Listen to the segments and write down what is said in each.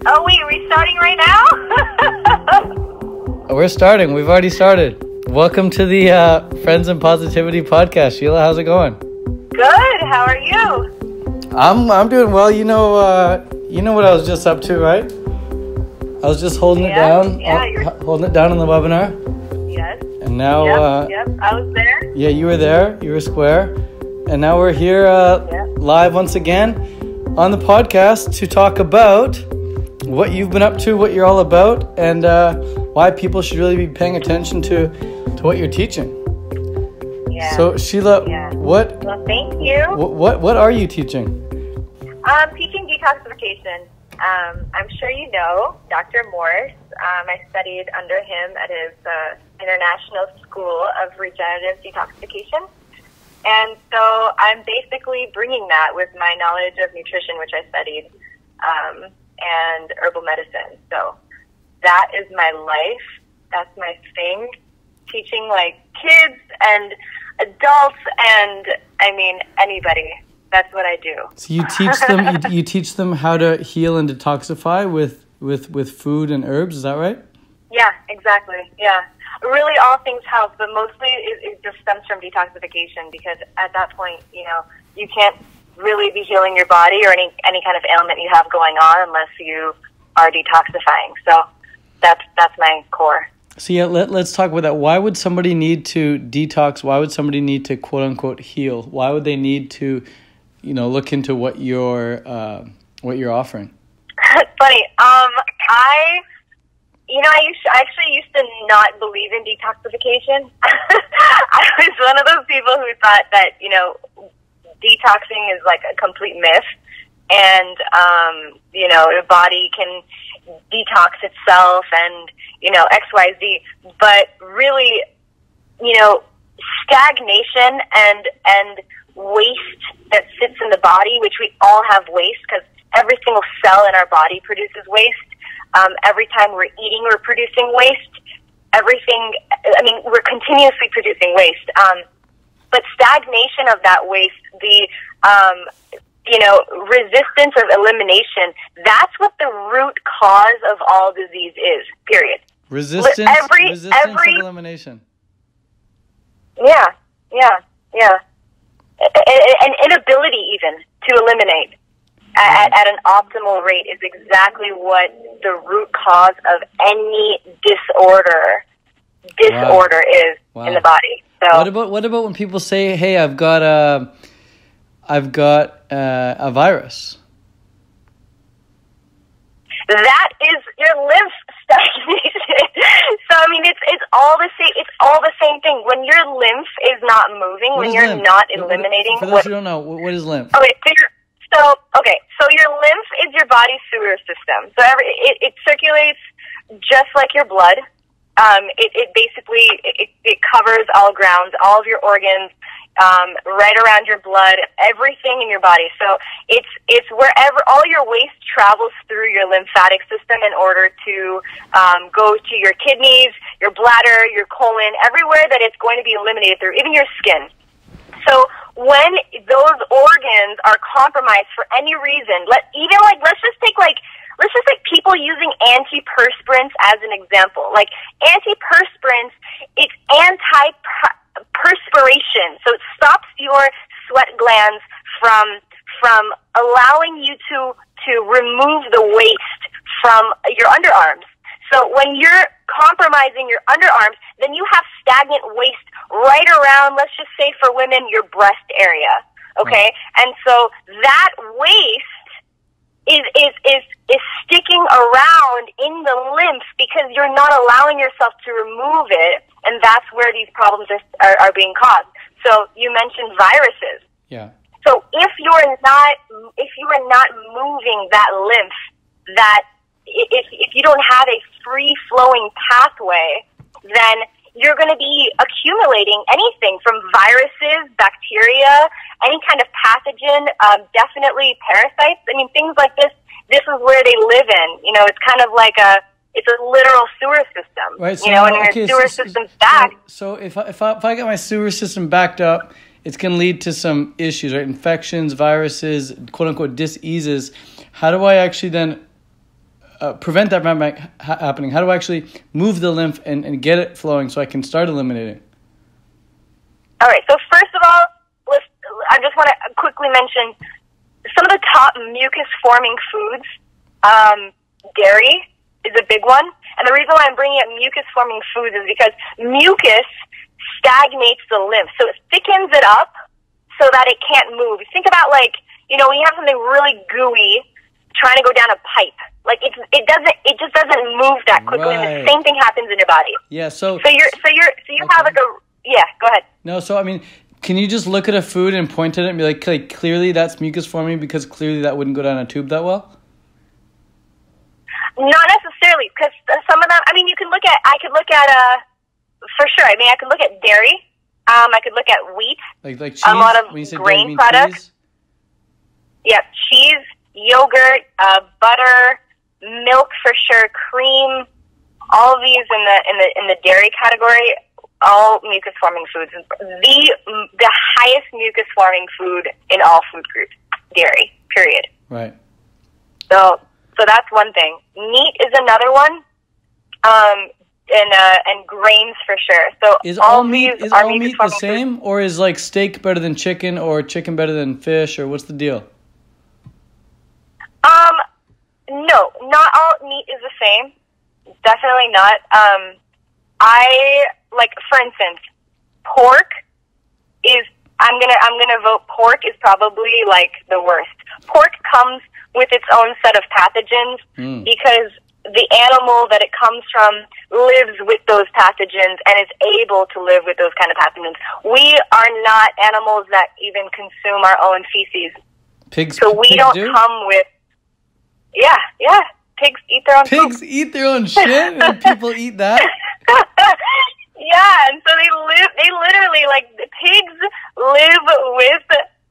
Oh, wait, are we starting right now? We're starting. We've already started. Welcome to the Friends and Positivity podcast. Sheila, how's it going? Good. How are you? I'm doing well. You know what I was just up to, right? I was just holding it down. Holding it down on the webinar. Yes. And now... Yep, I was there. Yeah, you were there. You were square. And now we're here live once again on the podcast to talk about what you've been up to, what you're all about, and why people should really be paying attention to what you're teaching. Yeah. So, Sheila, what? Well, thank you. What are you teaching? I'm teaching detoxification. I'm sure you know Dr. Morris. I studied under him at his International School of Regenerative Detoxification. And so I'm basically bringing that with my knowledge of nutrition, which I studied, and herbal medicine. So that is my life. That's my thing. Teaching like kids and adults and, anybody. That's what I do. So you teach them you teach them how to heal and detoxify with food and herbs, is that right? Yeah, exactly. Yeah. Really all things health, but mostly it just stems from detoxification, because at that point, you can't really be healing your body or any kind of ailment you have going on unless you are detoxifying. So that's my core. So yeah, let's talk about that. Why would somebody need to detox? Why would somebody need to quote unquote heal? Why would they need to, look into what you're offering? It's funny. I actually used to not believe in detoxification. I was one of those people who thought that, detoxing is like a complete myth, and, the body can detox itself and, XYZ. But really, stagnation and waste that sits in the body, which we all have waste because every single cell in our body produces waste. Every time we're eating, we're producing waste. We're continuously producing waste. But stagnation of that waste, the, resistance of elimination, that's what the root cause of all disease is, period. Resistance of elimination. Yeah. An inability even to eliminate at an optimal rate is exactly what the root cause of any disorder is in the body. So what about when people say, "Hey, I've got a virus"? That is your lymph stagnation. So it's all the same. It's all the same thing. When your lymph is not moving, when you're lymph? not eliminating. For those who don't know, what is lymph? Okay, so your lymph is your body's sewer system. So it circulates just like your blood. It basically covers all grounds, all of your organs, right around your blood, everything in your body. So it's wherever all your waste travels through your lymphatic system in order to go to your kidneys, your bladder, your colon, everywhere that it's going to be eliminated through, even your skin. So when those organs are compromised for any reason, let's just take people using antiperspirants as an example. Like antiperspirants, it's anti-perspiration, so it stops your sweat glands from allowing you to remove the waste from your underarms. So when you're compromising your underarms, then you have stagnant waste right around, let's just say for women, your breast area. Okay? And so that waste is sticking around in the lymph because you're not allowing yourself to remove it, and that's where these problems are being caused. So you mentioned viruses. Yeah. So if you are not moving that lymph, that if you don't have a free-flowing pathway, then you're going to be accumulating anything from viruses, bacteria, any kind of pathogen, definitely parasites. Things like this. This is where they live in. It's kind of like it's a literal sewer system. Right. So, and your sewer system's backed. So if I get my sewer system backed up, it's going to lead to some issues, right? Infections, viruses, quote unquote diseases. How do I actually then prevent that from happening? How do I actually move the lymph and get it flowing so I can start eliminating? All right. So first of all, I just want to quickly mention some of the top mucus-forming foods. Dairy is a big one. And the reason why I'm bringing up mucus-forming foods is because mucus stagnates the lymph. So it thickens it up so that it can't move. Think about when you have something really gooey trying to go down a pipe. It just doesn't move that quickly. Right. And the same thing happens in your body. Yeah, you have go ahead. No, so I mean, can you just look at a food and point at it and be like clearly that's mucus forming because clearly that wouldn't go down a tube that well? Not necessarily, because some of them, I mean, I could look at for sure. I mean, I could look at dairy. I could look at wheat. Like cheese? A lot of when you say grain dairy, products. Cheese? Yeah, cheese, yogurt, butter, milk for sure, cream. All of these in the dairy category, all mucus forming foods. The highest mucus forming food in all food groups, dairy. Period. Right. So that's one thing. Meat is another one. And grains for sure. So is all meat the same, or is steak better than chicken, or chicken better than fish, or what's the deal? No, not all meat is the same. Definitely not. For instance, pork is. I'm gonna vote pork is probably the worst. Pork comes with its own set of pathogens because the animal that it comes from lives with those pathogens and is able to live with those kind of pathogens. We are not animals that even consume our own feces. Pigs. So we don't come with. Yeah. Pigs eat their own. Pigs eat their own shit, and people eat that. Yeah, and so they literally the pigs live with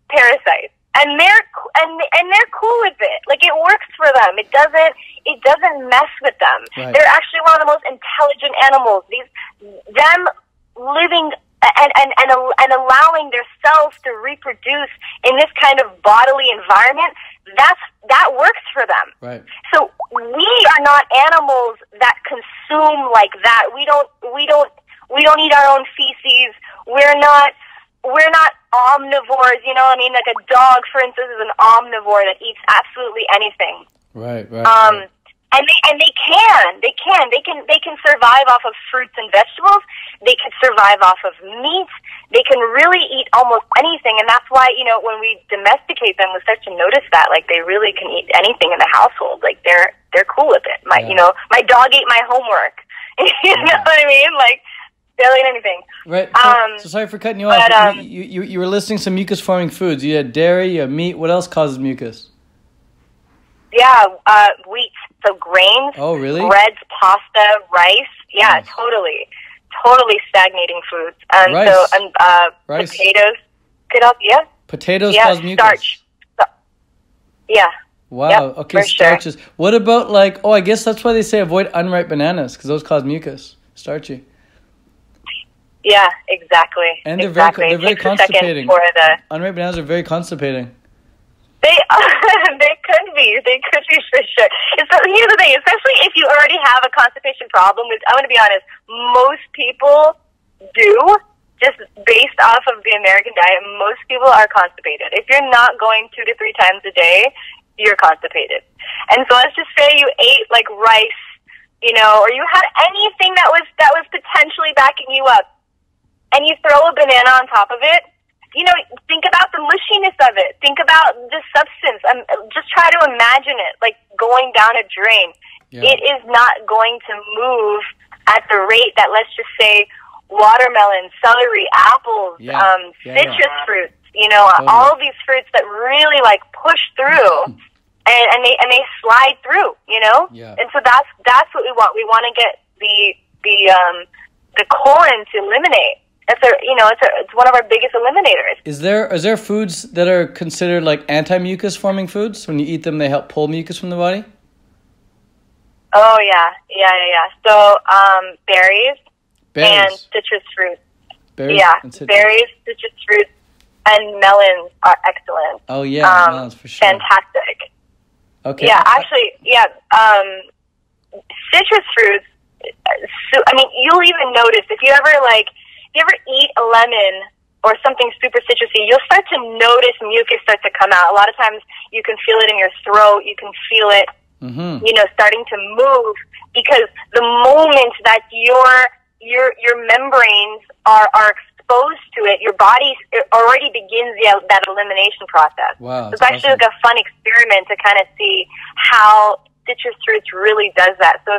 parasites, and they're cool with it. It works for them. It doesn't mess with them. Right. They're actually one of the most intelligent animals. Them living and allowing their cells to reproduce in this kind of bodily environment, that works for them. Right. So we are not animals that consume like that. We don't eat our own feces. We're not omnivores, you know what I mean? Like a dog, for instance, is an omnivore that eats absolutely anything. Right. And they can survive off of fruits and vegetables. They can survive off of meat. They can really eat almost anything, and that's why when we domesticate them, we start to notice that they really can eat anything in the household. They're cool with it. My dog ate my homework. You know what I mean? They'll eat anything. Right. So sorry for cutting you off. But you were listing some mucus forming foods. You had dairy, you had meat. What else causes mucus? Yeah, wheat. So grains. Oh, really? Breads, pasta, rice. Yeah, totally stagnating foods. And rice. Rice. Potatoes could help. Yeah. Potatoes cause mucus. Starch. Yeah. Wow. Yep, okay, starches. Sure. What about I guess that's why they say avoid unripe bananas because those cause mucus. Starchy. Yeah, exactly. And they're very constipating. Unripe bananas are very constipating. They could be for sure. So here's the thing, especially if you already have a constipation problem, which I'm going to be honest, most people do, just based off of the American diet, most people are constipated. If you're not going 2 to 3 times a day, you're constipated. And so let's just say you ate rice, or you had anything that was potentially backing you up, and you throw a banana on top of it. Think about the mushiness of it. Think about the substance. Just try to imagine it, going down a drain. Yeah. It is not going to move at the rate that, let's just say, watermelon, celery, apples, citrus fruits, all of these fruits that really, push through and they slide through, Yeah. And so that's what we want. We want to get the corn to eliminate. It's one of our biggest eliminators. Is there foods that are considered anti-mucus forming foods? When you eat them, they help pull mucus from the body? Oh yeah. So berries and citrus fruits. Berries, citrus fruits, and melons are excellent. Oh yeah, melons for sure. Fantastic. Okay. Yeah, actually, citrus fruits, you'll even notice if you ever eat a lemon or something super citrusy, you'll start to notice mucus start to come out. A lot of times you can feel it in your throat, you can feel it, starting to move, because the moment that your membranes are exposed to it, your body already begins that elimination process. Wow, so it's actually awesome. like a fun experiment to kind of see how citrus fruits really does that. So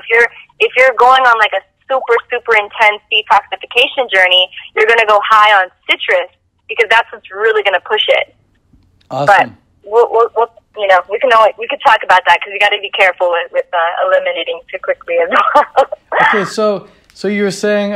if you're going on like a super intense detoxification journey, you're going to go high on citrus because that's what's really going to push it. Awesome. But we'll we could talk about that because you got to be careful with eliminating too quickly as well. Okay, so you were saying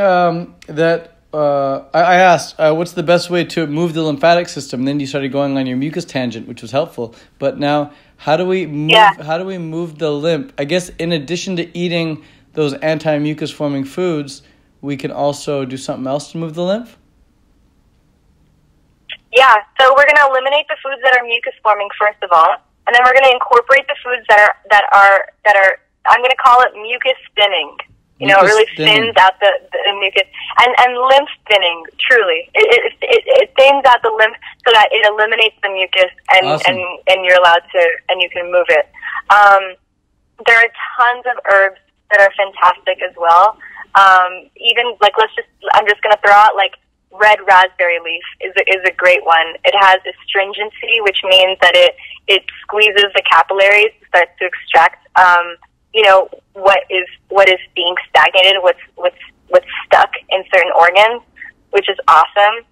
that I asked what's the best way to move the lymphatic system. And then you started going on your mucus tangent, which was helpful. But now, how do we move the lymph? I guess in addition to eating those anti-mucus forming foods, we can also do something else to move the lymph? Yeah, so we're going to eliminate the foods that are mucus forming first of all, and then we're going to incorporate the foods that are I'm going to call it mucus thinning. It really thins out the mucus, and lymph thinning. Truly, it thins out the lymph so that it eliminates the mucus, and Awesome. and you're allowed to, and you can move it. There are tons of herbs that are fantastic as well. Even I'm just going to throw out like red raspberry leaf is a great one. It has astringency, which means that it squeezes the capillaries, starts to extract what is being stagnated, what's stuck in certain organs, which is awesome.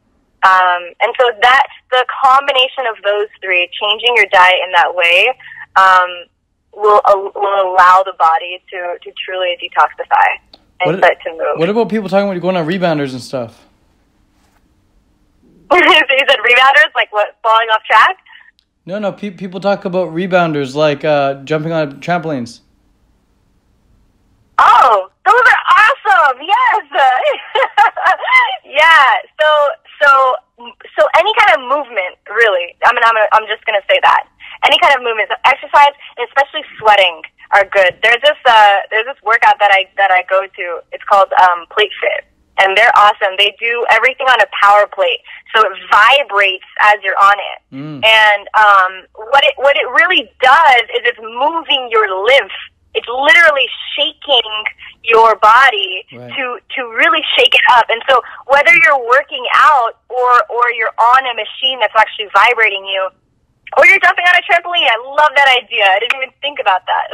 And so that's the combination of those three, changing your diet in that way, will allow the body to truly detoxify and start to move. What about people talking about going on rebounders and stuff? So you said rebounders, like what, falling off track? No, people talk about rebounders, like jumping on trampolines. Oh, those are awesome! Yes, yeah. So any kind of movement, really. I'm just gonna say that any kind of movement, so exercise, and especially sweating, are good. There's this workout that I go to. It's called Plate Fit, and they're awesome. They do everything on a power plate, so it vibrates as you're on it. And what it really does is it's moving your lymph. It's literally shaking your body to really shake it up. And so whether you're working out or you're on a machine that's actually vibrating you, or you're jumping on a trampoline, I love that idea. I didn't even think about that.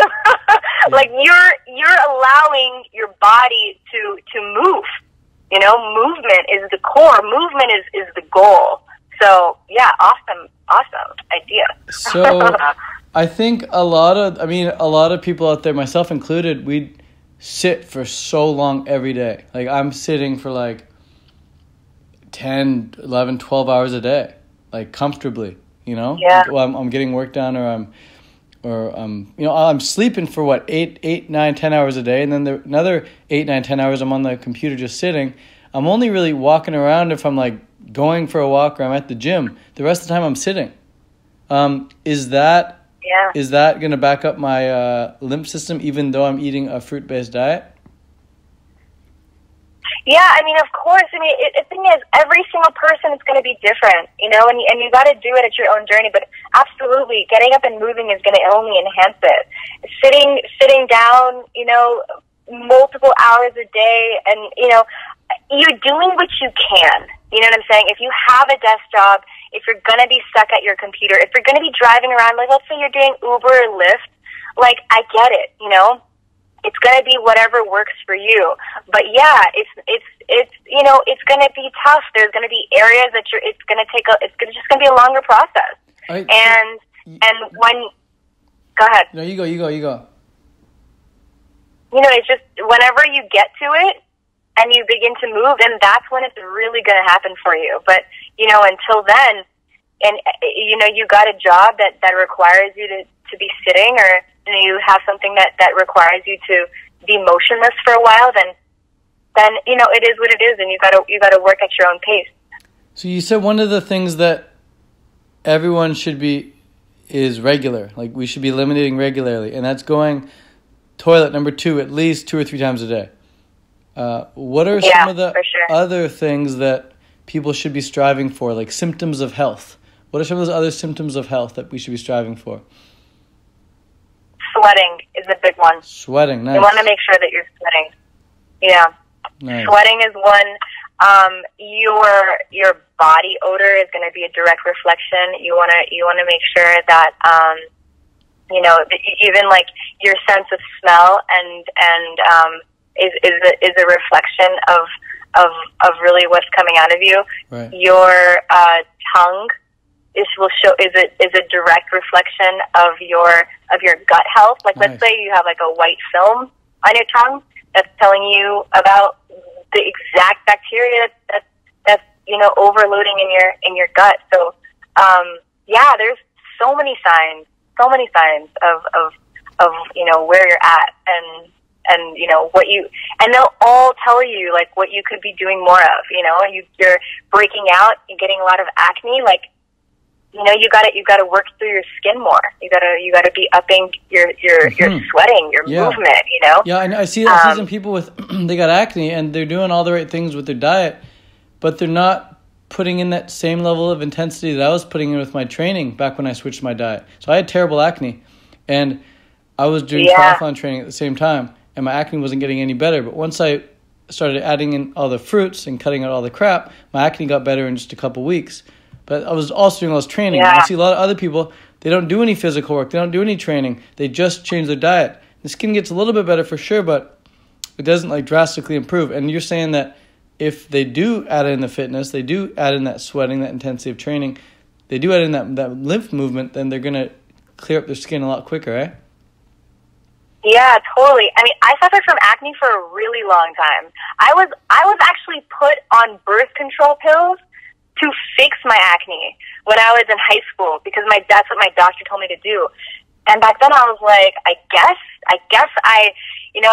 Like you're allowing your body to move. Movement is the core. Movement is the goal. So yeah, awesome idea. So I think a lot of people out there, myself included, we sit for so long every day. Like I'm sitting for like 10, 11, 12 hours a day, like comfortably, Yeah. Well, I'm getting work done I'm sleeping for 8, 9, 10 hours a day. And then another 8, 9, 10 hours I'm on the computer just sitting. I'm only really walking around if I'm like going for a walk or I'm at the gym. The rest of the time I'm sitting. Is that going to back up my lymph system even though I'm eating a fruit-based diet? Yeah, of course. The thing is, every single person is going to be different, and you got to do it at your own journey. But absolutely, getting up and moving is going to only enhance it. Sitting down, multiple hours a day, and you're doing what you can. You know what I'm saying? If you have a desk job, if you're going to be stuck at your computer, if you're going to be driving around, like let's say you're doing Uber or Lyft, like I get it, it's going to be whatever works for you. But yeah, it's going to be tough. There's going to be areas that it's just going to be a longer process. And when, go ahead. No, you go. It's just whenever you get to it and you begin to move, then that's when it's really going to happen for you. But, until then, and, you got a job that requires you to be sitting, or you have something that requires you to be motionless for a while, then it is what it is, and you got to work at your own pace. So you said one of the things that everyone should be is regular. Like we should be eliminating regularly, and that's going toilet, number 2, at least 2 or 3 times a day. What are some of the other things that people should be striving for, like symptoms of health? What are some of those other symptoms of health that we should be striving for? Sweating is a big one. Sweating, nice. You want to make sure that you're sweating. Yeah. Nice. Sweating is one. Your body odor is going to be a direct reflection. You want to make sure that even like your sense of smell and is a reflection of really what's coming out of you. Right. Your tongue is a direct reflection of your gut health. Like, nice. Let's say you have like a white film on your tongue that's telling you about the exact bacteria that's overloading in your gut. So there's so many signs of where you're at and what you, and they'll all tell you like what you could be doing more of. You're breaking out, you're getting a lot of acne, like you gotta work through your skin more. You gotta be upping your sweating, your movement. Yeah, I see some people with they got acne and they're doing all the right things with their diet, but they're not putting in that same level of intensity that I was putting in with my training back when I switched my diet. So I had terrible acne, and I was doing triathlon training at the same time, and my acne wasn't getting any better. But once I started adding in all the fruits and cutting out all the crap, my acne got better in just a couple weeks. But I was also doing all this training. Yeah. I see a lot of other people, they don't do any physical work. They don't do any training. They just change their diet. The skin gets a little bit better for sure, but it doesn't like drastically improve. And you're saying that if they do add in the fitness, they do add in that sweating, that intensity of training, they do add in that lymph movement, then they're going to clear up their skin a lot quicker, right? Yeah, totally. I mean, I suffered from acne for a really long time. I was actually put on birth control pills to fix my acne when I was in high school because that's what my doctor told me to do. And back then I was like, I guess I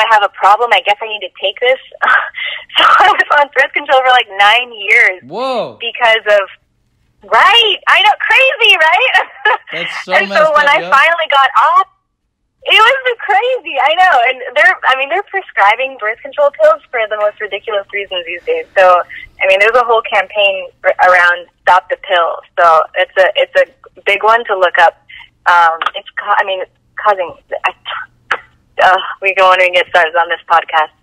have a problem. I guess I need to take this. So I was on birth control for like 9 years. Whoa. Because of, right. I know, crazy, right? That's so and so when I finally got off, it was crazy. I know. And they're prescribing birth control pills for the most ridiculous reasons these days. So, I mean, there's a whole campaign around Stop the Pill. So it's a big one to look up. It's causing, we don't want to get started on this podcast.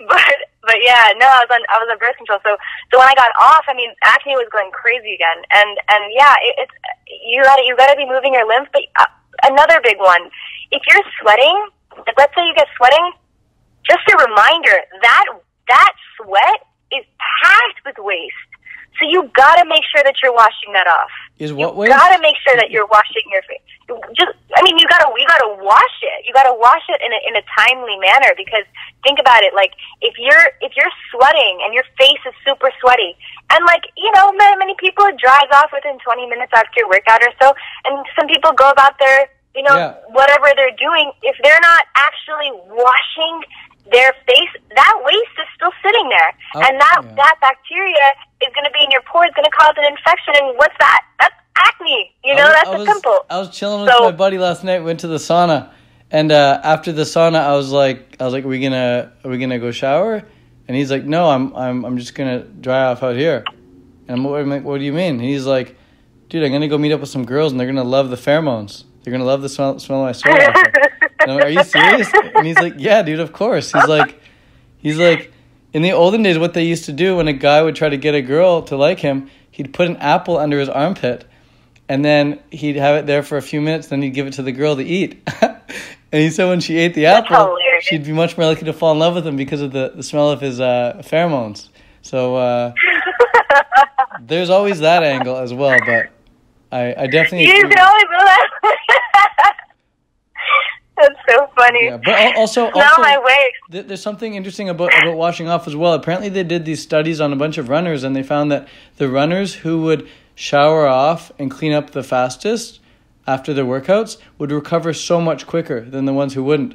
but yeah, no, I was on birth control. So when I got off, I mean, acne was going crazy again. And yeah, it's, you gotta be moving your lymph. But another big one, if you're sweating, let's say you get sweating, just a reminder that sweat is packed with waste. So you gotta make sure that you're washing that off. Is what waste? You gotta make sure that you're washing your face. You gotta wash it. You gotta wash it in a timely manner, because think about it, like if you're sweating and your face is super sweaty, and like, many people it dries off within 20 minutes after your workout or so, and some people go about their, whatever they're doing, if they're not actually washing their face, that waste is still sitting there. And that bacteria is going to be in your pores, going to cause an infection. And what's that? That's acne. That's a pimple. I was chilling with my buddy last night, went to the sauna. And after the sauna, I was like, are we gonna go shower? And he's like, no, I'm just going to dry off out here. And I'm like, what do you mean? And he's like, dude, I'm going to go meet up with some girls and they're going to love the pheromones. They're going to love the smell of my sweat. And I'm like, are you serious? And he's like, yeah, dude, of course. He's like, in the olden days, what they used to do when a guy would try to get a girl to like him, he'd put an apple under his armpit, and then he'd have it there for a few minutes, then he'd give it to the girl to eat. And he said when she ate the apple, she'd be much more likely to fall in love with him because of the smell of his pheromones. So there's always that angle as well, but I definitely agree. You can always do that. That's so funny. Yeah, but also my way. There's something interesting about washing off as well. Apparently they did these studies on a bunch of runners, and they found that the runners who would shower off and clean up the fastest after their workouts would recover so much quicker than the ones who wouldn't.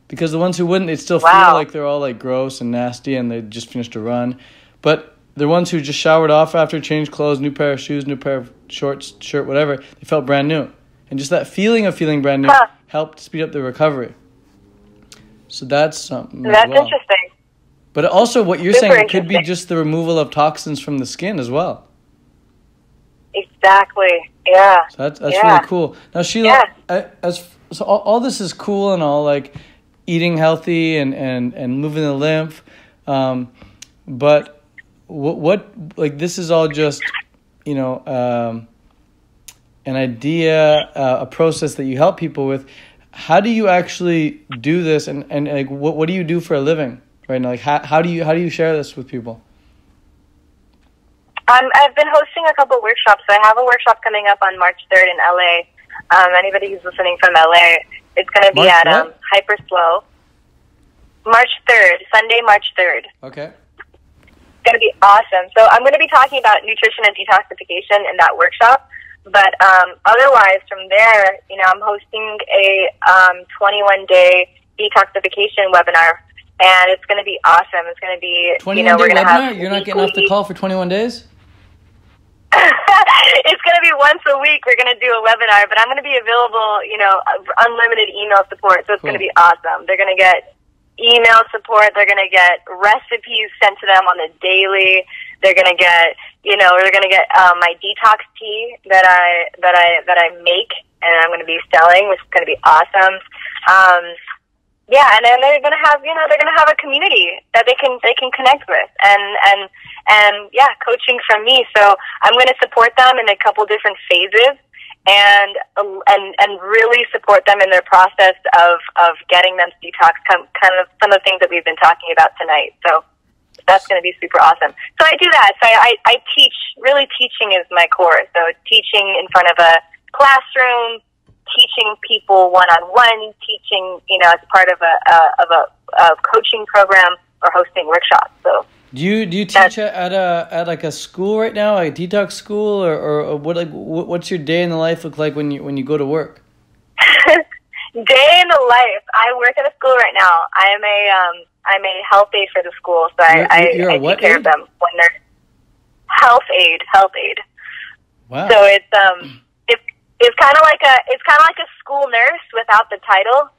Because the ones who wouldn't, they'd still feel like they're all like gross and nasty and they just finished a run. But the ones who just showered off after, changed clothes, new pair of shoes, new pair of shorts, shirt, whatever, they felt brand new. And just that feeling of feeling brand new helped speed up the recovery. So that's something. That's interesting. But also, what you're Super saying, it could be just the removal of toxins from the skin as well. Exactly. Yeah. So that's really cool. Now, Sheela, so all this is cool and all, like eating healthy and moving the lymph, but what like this is all just, you know, an idea, a process that you help people with. How do you actually do this, and like what do you do for a living right now? Like how do you share this with people? I've been hosting a couple workshops. I have a workshop coming up on March 3rd in LA. Anybody who's listening from LA, it's going to be at Hyper Slow. March 3rd, Sunday, March 3rd. Okay. It's going to be awesome. So I'm going to be talking about nutrition and detoxification in that workshop. But otherwise, from there, you know, I'm hosting a 21-day detoxification webinar. And it's going to be awesome. It's going to be, 21 day webinar? You're not getting off the call for 21 days? It's going to be once a week. We're going to do a webinar, but I'm going to be available, you know, unlimited email support. So it's going to be awesome. They're going to get email support. They're going to get recipes sent to them on the daily. They're going to get, you know, they're going to get my detox tea that I make, and I'm going to be selling, which is going to be awesome. Yeah, and then they're gonna have, you know, they're gonna have a community that they can connect with, and yeah, coaching from me. So I'm gonna support them in a couple different phases, and really support them in their process of getting them to detox. Kind of some of the things that we've been talking about tonight. So that's gonna be super awesome. So I do that. So I teach. Really, teaching is my core. So teaching in front of a classroom. Teaching people one-on-one, teaching, you know, as part of a coaching program, or hosting workshops. So do you teach at like a school right now, like a detox school, or what's your day in the life look like when you go to work? Day in the life. I work at a school right now. I'm a health aide for the school, so I take care of them when they're health aide. Wow. So it's kind of like a school nurse without the title.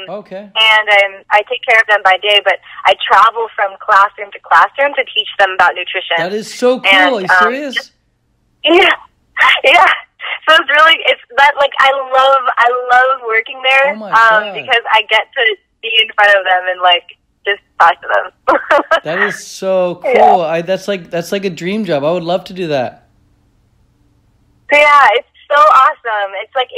Okay. And I take care of them by day, but I travel from classroom to classroom to teach them about nutrition. That is so cool. And, Are you serious? Yeah. So it's that, like, I love working there. Oh my God. Because I get to be in front of them and like just talk to them. That is so cool. Yeah. That's like a dream job. I would love to do that. Yeah, it's so awesome. It's like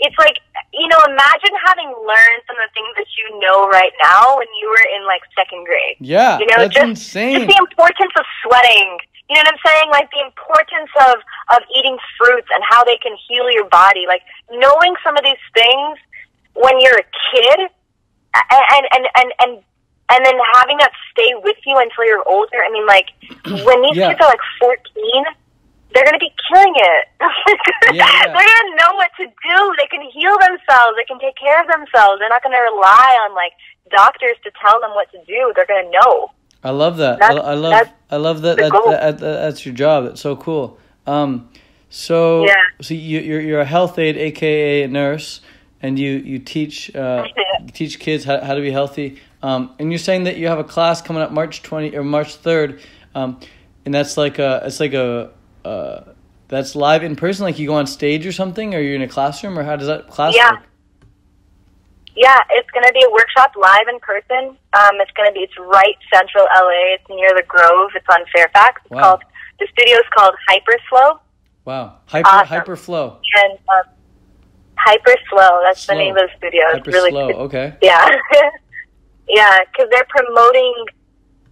it's like, you know, imagine having learned some of the things that you know right now when you were in like second grade. Yeah, you know, that's insane. Just the importance of sweating. You know what I'm saying? Like the importance of eating fruits and how they can heal your body. Like knowing some of these things when you're a kid, and then having that stay with you until you're older. I mean, like when these kids are like 14. They're going to be killing it. They're going to know what to do. They can heal themselves. They can take care of themselves. They're not going to rely on like doctors to tell them what to do. They're going to know. I love that. I love that. That's your job. That's so cool. So you're a health aide, aka a nurse, and you teach teach kids how to be healthy. And you're saying that you have a class coming up March 20 or March 3rd, and that's that's live in person, like you go on stage or something, or you're in a classroom, or how does that class work? Yeah, it's going to be a workshop live in person. It's right central LA. It's near the Grove. It's on Fairfax. The studio's called Hyperflow. Wow. Hyperflow. And Hyperslow, that's the name of the studio. It's really slow. Okay. Yeah. Yeah, because they're promoting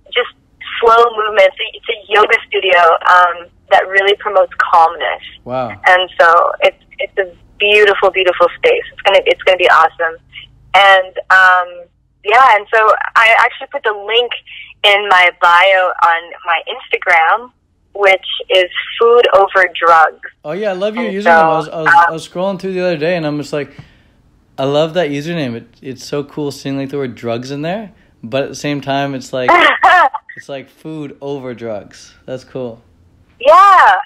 just slow movements. It's a yoga studio that really promotes calmness. Wow. And so it's a beautiful, beautiful space. It's gonna be awesome. And and so I actually put the link in my bio on my Instagram, which is Food Over Drugs. Oh yeah, I love your username. So, I was scrolling through the other day, and I'm just like, I love that username. It's so cool seeing like the word drugs in there, but at the same time, it's like it's like food over drugs. That's cool. Yeah,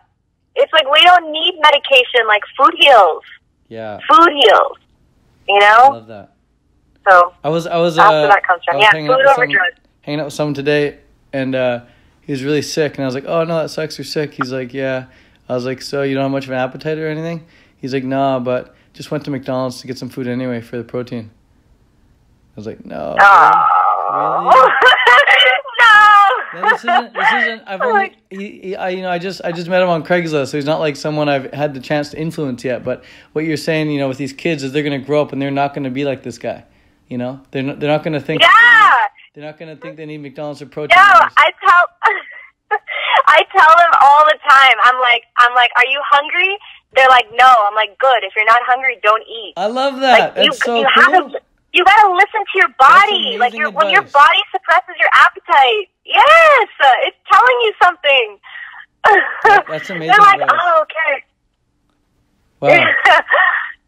it's like we don't need medication. Like food heals. Yeah. Food heals. You know. I love that. So I was that's where that comes from. Yeah, food over drugs. Hanging out with someone today, and he was really sick, and I was like, "Oh no, that sucks. You're sick." He's like, "Yeah." I was like, "So you don't have much of an appetite or anything?" He's like, "Nah, but just went to McDonald's to get some food anyway for the protein." I was like, "No." Oh. Really? No. No, this isn't. I've only. I just met him on Craigslist, so he's not like someone I've had the chance to influence yet. But what you're saying, with these kids, is they're gonna grow up and they're not gonna be like this guy. They're not gonna think. Yeah. They're not gonna think they need McDonald's or protein. No, I tell them all the time. I'm like, are you hungry? They're like, no. I'm like, good. If you're not hungry, don't eat. I love that. That's so cool. You gotta listen to your body. Like when your body suppresses your appetite. Yes, it's telling you something. That's amazing. They're like, advice. oh, okay. Wow.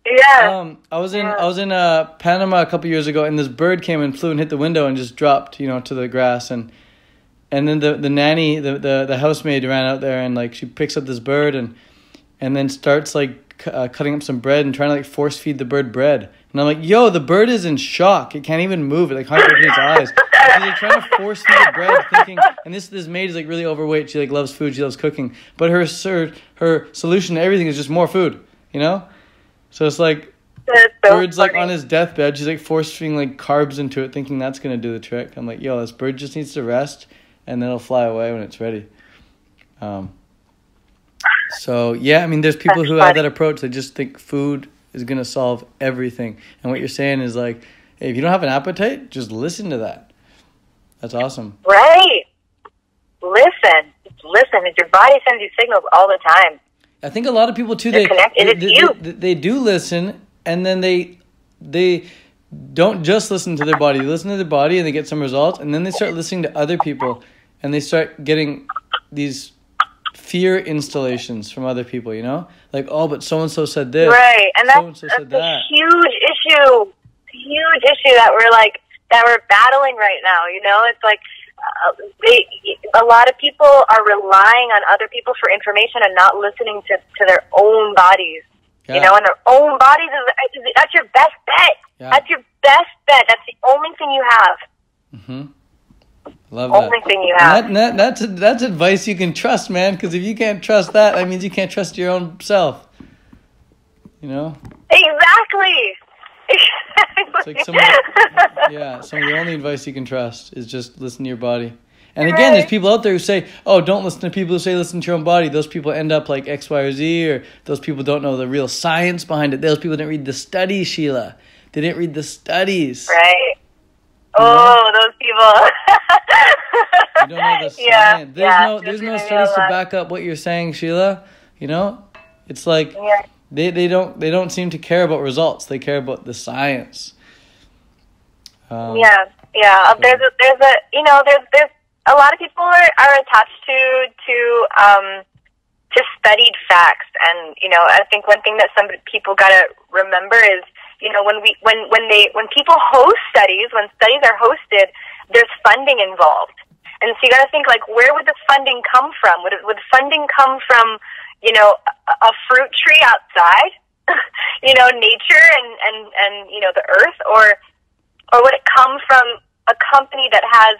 Yeah. I was in Panama a couple years ago, and this bird came and flew and hit the window and just dropped, to the grass, and then the nanny, the housemaid ran out there, and like she picks up this bird and then starts like cutting up some bread and trying to like force feed the bird bread. And I'm like, yo, the bird is in shock. It can't even move. It like can't open its eyes. She's like trying to force feed the bread, thinking. And this maid is like really overweight. She like loves food. She loves cooking. But her solution to everything is just more food. So it's like bird's like on his deathbed. She's like force feeding like carbs into it, thinking that's gonna do the trick. I'm like, yo, this bird just needs to rest, and then it'll fly away when it's ready. So yeah, I mean, there's people who have that approach. They just think food is going to solve everything. And what you're saying is like, hey, if you don't have an appetite, just listen to that. That's awesome. Right. Listen. Your body sends you signals all the time. I think a lot of people too, they do listen, and then they don't just listen to their body. They listen to their body and they get some results, and then they start listening to other people, and they start getting these fear installations from other people, like, oh, but so-and-so said this. Right, and that's a huge issue that we're battling right now, It's like a lot of people are relying on other people for information and not listening to their own bodies, and their own bodies, that's your best bet. Yeah. That's your best bet. That's the only thing you have. Mm-hmm. Love that. Only thing you have. That's advice you can trust, man. Because if you can't trust that means you can't trust your own self. Exactly. It's like some of the only advice you can trust is just listen to your body. And again, there's people out there who say, "Oh, don't listen to people who say listen to your own body." Those people end up like X, Y, or Z, or those people don't know the real science behind it. Those people didn't read the studies, Sheela. They didn't read the studies. Right. Oh, those people. You don't know the science. There's no studies to back up what you're saying, Sheela. It's like they don't seem to care about results. They care about the science. There's a lot of people are attached to studied facts, and I think one thing that some people gotta remember is when people host studies, when studies are hosted, there's funding involved. And so you got to think, like, where would the funding come from? Would funding come from, a fruit tree outside, nature and the earth, or would it come from a company that has,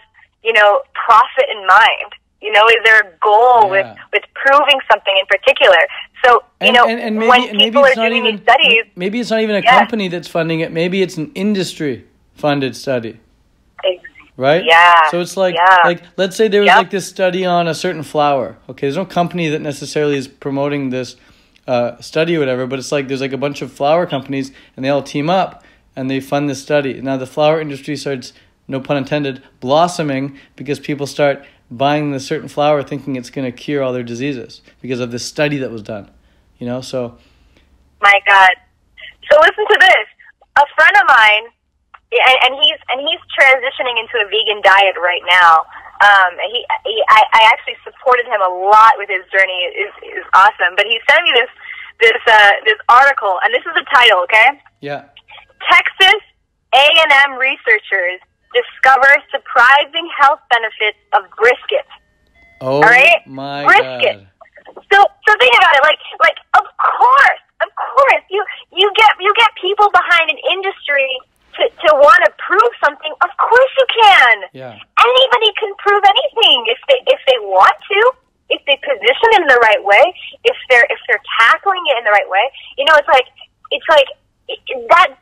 profit in mind? Is there a goal with proving something in particular? So, and maybe, when people are doing these studies... Maybe it's not even a company that's funding it. Maybe it's an industry-funded study. Right? Yeah. So it's like let's say there was like this study on a certain flower. Okay, there's no company that necessarily is promoting this study or whatever, but it's like there's like a bunch of flower companies, and they all team up, and they fund this study. Now the flower industry starts, no pun intended, blossoming because people start buying this certain flower thinking it's going to cure all their diseases because of this study that was done. So... My God. So listen to this. A friend of mine, and he's transitioning into a vegan diet right now. I actually supported him a lot with his journey. Is awesome. But he sent me this article, and this is the title. Okay. Yeah. Texas A&M researchers discover surprising health benefits of brisket. Oh, all right? My brisket. God. So think about it. Like of course, you get people behind an industry to want to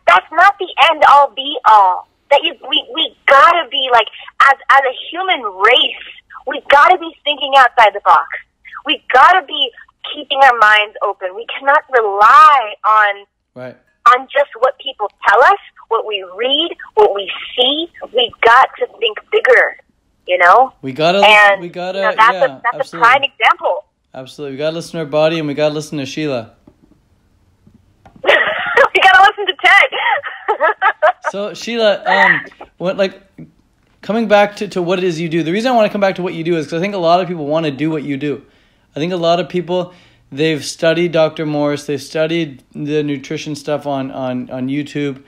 that's not the end all be all. We gotta be like, as a human race, we gotta be thinking outside the box. We gotta be keeping our minds open. We cannot rely on just what people tell us, what we read, what we see. We got to think bigger, We gotta, that's a prime example. Absolutely. We gotta listen to our body, and we gotta listen to Sheela. We gotta listen to Ted. So, Sheela, coming back to what it is you do, the reason I want to come back to what you do is because I think a lot of people want to do what you do. I think a lot of people, they've studied Dr. Morse, they've studied the nutrition stuff on YouTube,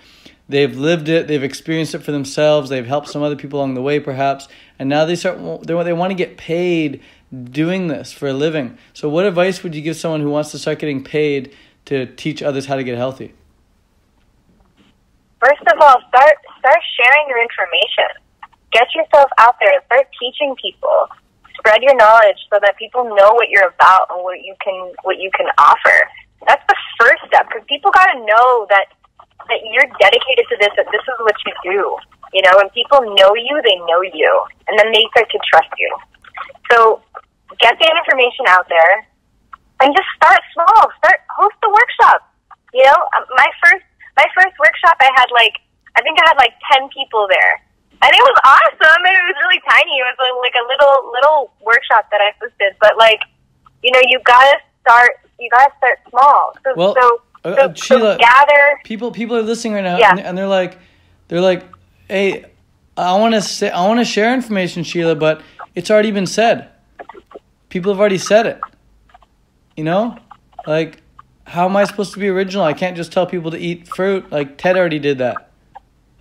they've lived it, they've experienced it for themselves, they've helped some other people along the way perhaps, and now they want to get paid doing this for a living. So what advice would you give someone who wants to start getting paid to teach others how to get healthy? First of all, start sharing your information. Get yourself out there and start teaching people. Spread your knowledge so that people know what you're about and what you can offer. That's the first step, because people got to know that you're dedicated to this, that this is what you do. When people know you, they know you, and then they start to trust you. So get the information out there and just start small. Host a workshop. My first workshop, I had 10 people there. And it was awesome. It was really tiny. It was like a little workshop that I hosted. But you gotta start small. Sheela, gather. People are listening right now, Yeah. and they're like, hey, I want to share information, Sheela, but it's already been said. People have already said it. How am I supposed to be original? I can't just tell people to eat fruit. Ted already did that.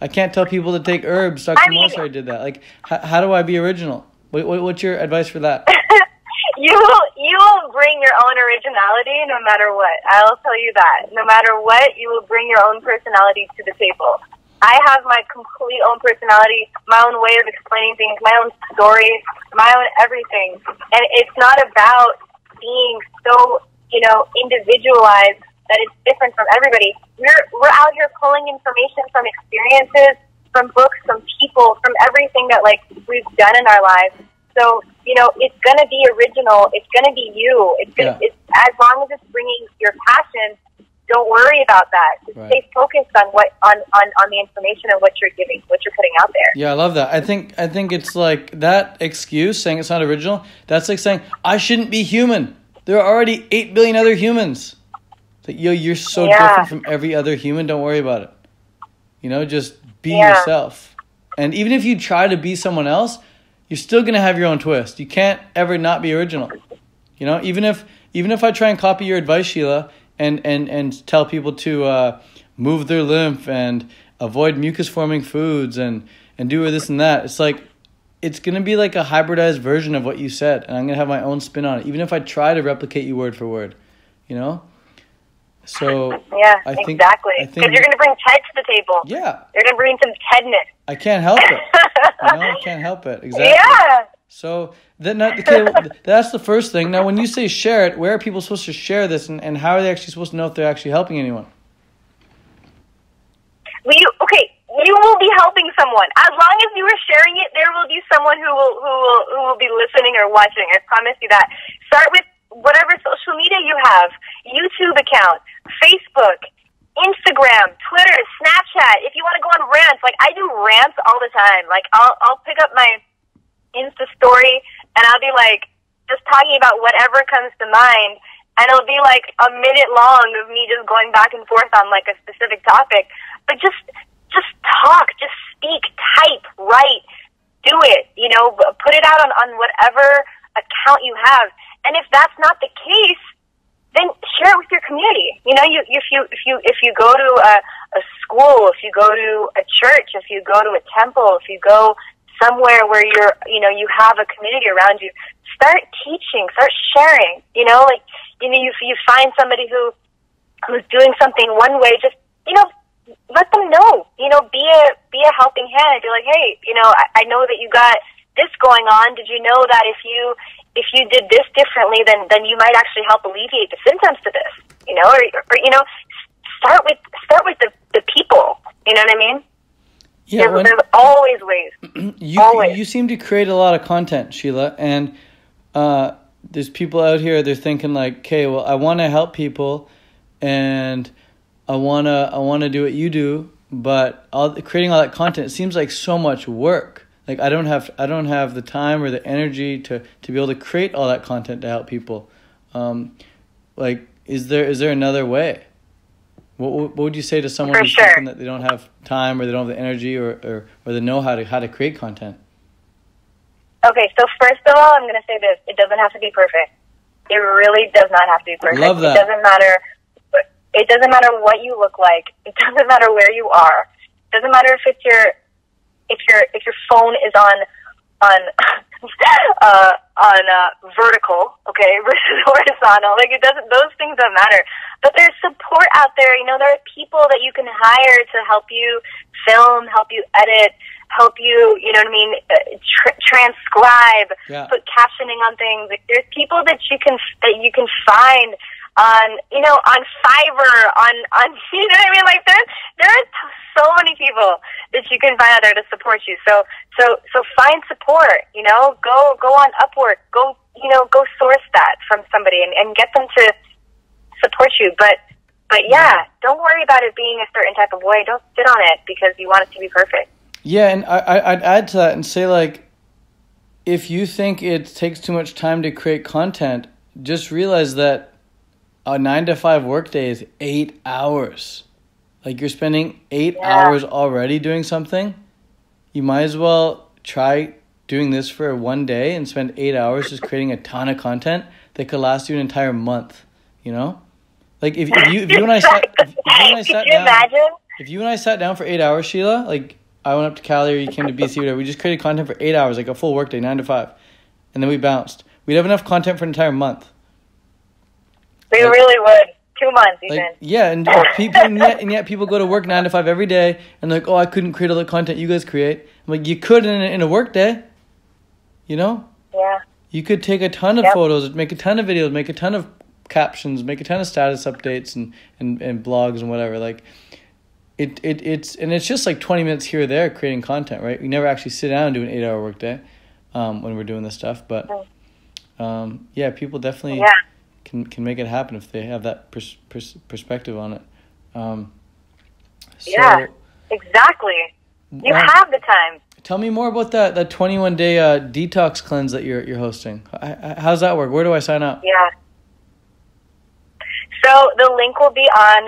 I can't tell people to take herbs. Dr. Morse already did that. How do I be original? What's your advice for that? You will bring your own originality no matter what. I'll tell you that. No matter what, you will bring your own personality to the table. I have my complete own personality, my own way of explaining things, my own story, my own everything. And it's not about being so, individualized that it's different from everybody. We're out here pulling information from experiences, from books, from people, from everything that we've done in our lives. So, it's gonna be original. It's gonna be you. It's as long as it's bringing your passion. Don't worry about that. Just stay focused on on the information and what you're giving, what you're putting out there. Yeah, I love that. I think it's like that excuse saying it's not original. That's like saying I shouldn't be human. There are already 8 billion other humans. Like, you're so different from every other human. Don't worry about it. Just be yourself. And even if you try to be someone else, you're still gonna have your own twist. You can't ever not be original. Even if I try and copy your advice, Sheela, and tell people to move their lymph and avoid mucus forming foods and do this and that, it's going to be like a hybridized version of what you said, and I'm going to have my own spin on it, even if I try to replicate you word for word, So I think exactly, because you're going to bring Ted to the table. Yeah, you're going to bring some Tedness. I can't help it. I can't help it. Exactly. Yeah. So that's the first thing. Now, when you say share it, where are people supposed to share this, and how are they actually supposed to know if they're actually helping anyone? You will be helping someone. As long as you are sharing it, there will be someone who will be listening or watching. I promise you that. Start with whatever social media you have, YouTube account, Facebook, Instagram, Twitter, Snapchat. If you want to go on rants, I do rants all the time. I'll pick up my Insta story and I'll be just talking about whatever comes to mind, and it'll be a minute long of me just going back and forth on a specific topic. But just talk, just speak, type, write, do it. Put it out on whatever account you have. And if that's not the case, then share it with your community. If you go to a school, if you go to a church, if you go to a temple, if you go somewhere where you have a community around you, start teaching, start sharing. You find somebody who's doing something one way, just let them know. Be a helping hand. Be like, hey, I know that you got this going on. Did you know that if you did this differently, then you might actually help alleviate the symptoms to this? Or start with the people. You know what I mean? Yeah, there's always ways. You seem to create a lot of content, Sheela, and there's people out here, they're thinking like, okay, well, I want to help people, and I wanna do what you do, but creating all that content, it seems like so much work. Like I don't have the time or the energy to be able to create all that content to help people. Like, is there another way? What would you say to someone who's thinking that they don't have time or they don't have the energy or the know-how to create content? Okay, so first of all, I'm going to say this. It doesn't have to be perfect. It really does not have to be perfect. Love that. It doesn't matter what you look like. It doesn't matter where you are. It doesn't matter if your phone is on vertical, okay, versus horizontal. Like, those things don't matter. But there's support out there. You know, there are people that you can hire to help you film, help you edit, help you, you know what I mean, transcribe, put captioning on things. Like, there's people that you can find on Fiverr, on you know what I mean? Like, there are so many people that you can find out there to support you. So find support, you know, go on Upwork, go source that from somebody and get them to support you. But yeah, don't worry about it being a certain type of way. Don't sit on it because you want it to be perfect. Yeah, and I'd add to that and say, like, if you think it takes too much time to create content, just realize that a 9-to-5 workday is 8 hours. Like, you're spending 8 hours already doing something. You might as well try doing this for one day and spend 8 hours just creating a ton of content that could last you an entire month, you know? Like, if you and I sat down for 8 hours, Sheela, like, I went up to Cali or you came to BC, whatever, we just created content for 8 hours, like a full workday, 9 to 5. And then we bounced. We'd have enough content for an entire month. We really would. 2 months even. Like, yeah, and yet people go to work 9 to 5 every day and they're like, oh, I couldn't create all the content you guys create. I'm like, you could in a work day, you know? Yeah. You could take a ton of photos, make a ton of videos, make a ton of captions, make a ton of status updates and blogs and whatever. Like, it's just like 20 minutes here or there creating content, right? We never actually sit down and do an 8-hour workday when we're doing this stuff, but people definitely can make it happen if they have that perspective on it. Yeah, exactly. You have the time. Tell me more about that 21-day detox cleanse that you're hosting. How's that work? Where do I sign up? Yeah. So the link will be on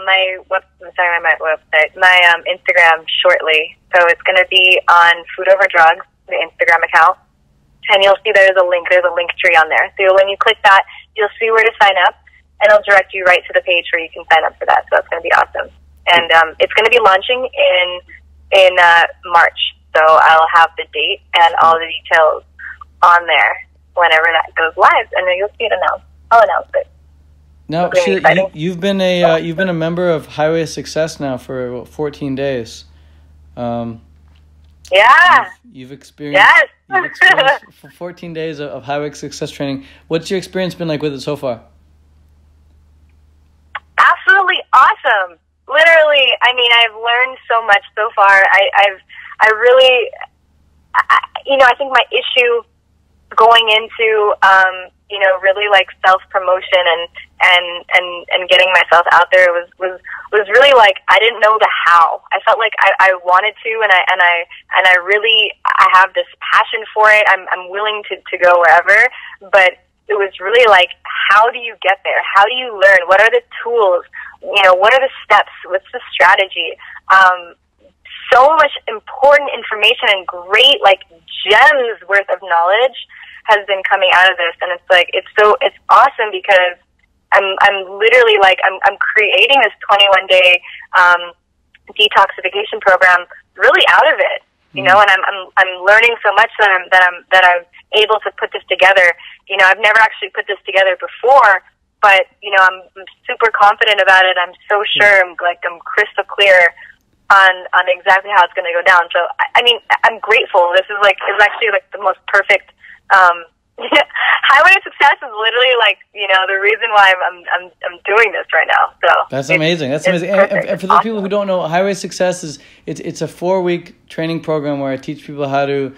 my website, my Instagram shortly. So it's going to be on Food Over Drugs, the Instagram account, and you'll see there's a link tree on there. So when you click that, you'll see where to sign up, and it'll direct you right to the page where you can sign up for that. So that's going to be awesome. And it's going to be launching in March. So I'll have the date and all the details on there whenever that goes live, and then you'll see it announced. I'll announce it. Now, you've been a member of Highway of Success now for 14 days. You've experienced 14 days of Highway of Success training. What's your experience been like with it so far? Absolutely awesome. Literally, I mean, I've learned so much so far. I think my issue going into really like self-promotion and getting myself out there was really like I didn't know the how. I felt like I wanted to, and I really have this passion for it. I'm willing to go wherever, but it was really like, how do you get there? How do you learn? What are the tools? You know, what are the steps? What's the strategy? So much important information and great like gems worth of knowledge has been coming out of this, and it's like it's awesome because I'm literally like I'm creating this 21-day detoxification program really out of it, you know, and I'm learning so much that I'm able to put this together. You know, I've never actually put this together before, but you know, I'm super confident about it. I'm so sure I'm crystal clear on exactly how it's going to go down. So I mean, I'm grateful. This is actually like the most perfect Highway to Success is literally like, the reason why I'm doing this right now. So that's amazing. That's amazing. And for the people who don't know, Highway to Success is it's a 4-week training program where I teach people how to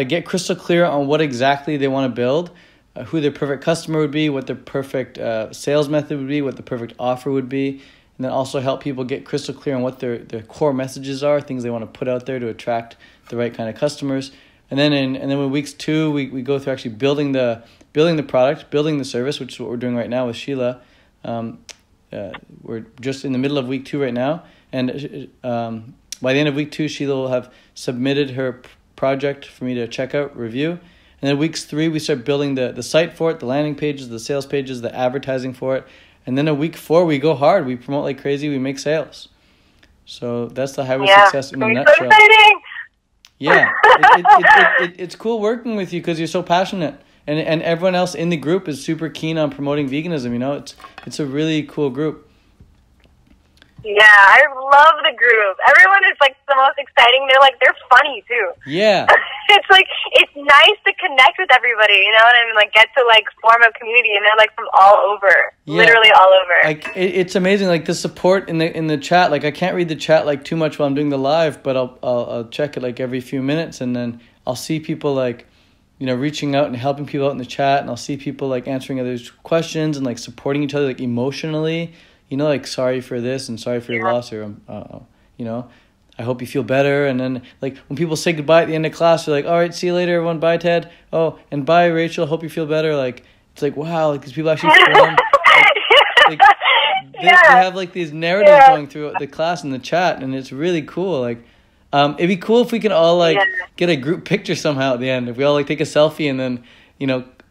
get crystal clear on what exactly they want to build, who their perfect customer would be, what their perfect sales method would be, what the perfect offer would be, and then also help people get crystal clear on what their core messages are, things they want to put out there to attract the right kind of customers. And then in weeks 2, we go through actually building the product, building the service, which is what we're doing right now with Sheela. We're just in the middle of week 2 right now, and by the end of week 2, Sheela will have submitted her project for me to check out, review. And then weeks 3, we start building the site for it, the landing pages, the sales pages, the advertising for it. And then in week 4, we go hard. We promote like crazy. We make sales. So that's the Highway Success in a nutshell. So exciting. Yeah, it's cool working with you because you're so passionate, and everyone else in the group is super keen on promoting veganism. It's a really cool group. Yeah, I love the group. Everyone is like the most exciting. They're funny too. Yeah. It's like, it's nice to connect with everybody, and like get to like form a community, and they're like from all over, literally all over. Like it's amazing, like the support in the chat. Like I can't read the chat like too much while I'm doing the live, but I'll check it like every few minutes, and then I'll see people like, reaching out and helping people out in the chat, and I'll see people like answering others' questions and like supporting each other like emotionally. Like sorry for this and sorry for your loss, or I hope you feel better. And then like when people say goodbye at the end of class, they're like, all right, see you later, everyone. Bye, Ted. Oh, and bye, Rachel. Hope you feel better. Like it's like, wow, like these people actually form, they have like these narratives going through the class in the chat, and it's really cool. Like it'd be cool if we can all like get a group picture somehow at the end. If we all like take a selfie and then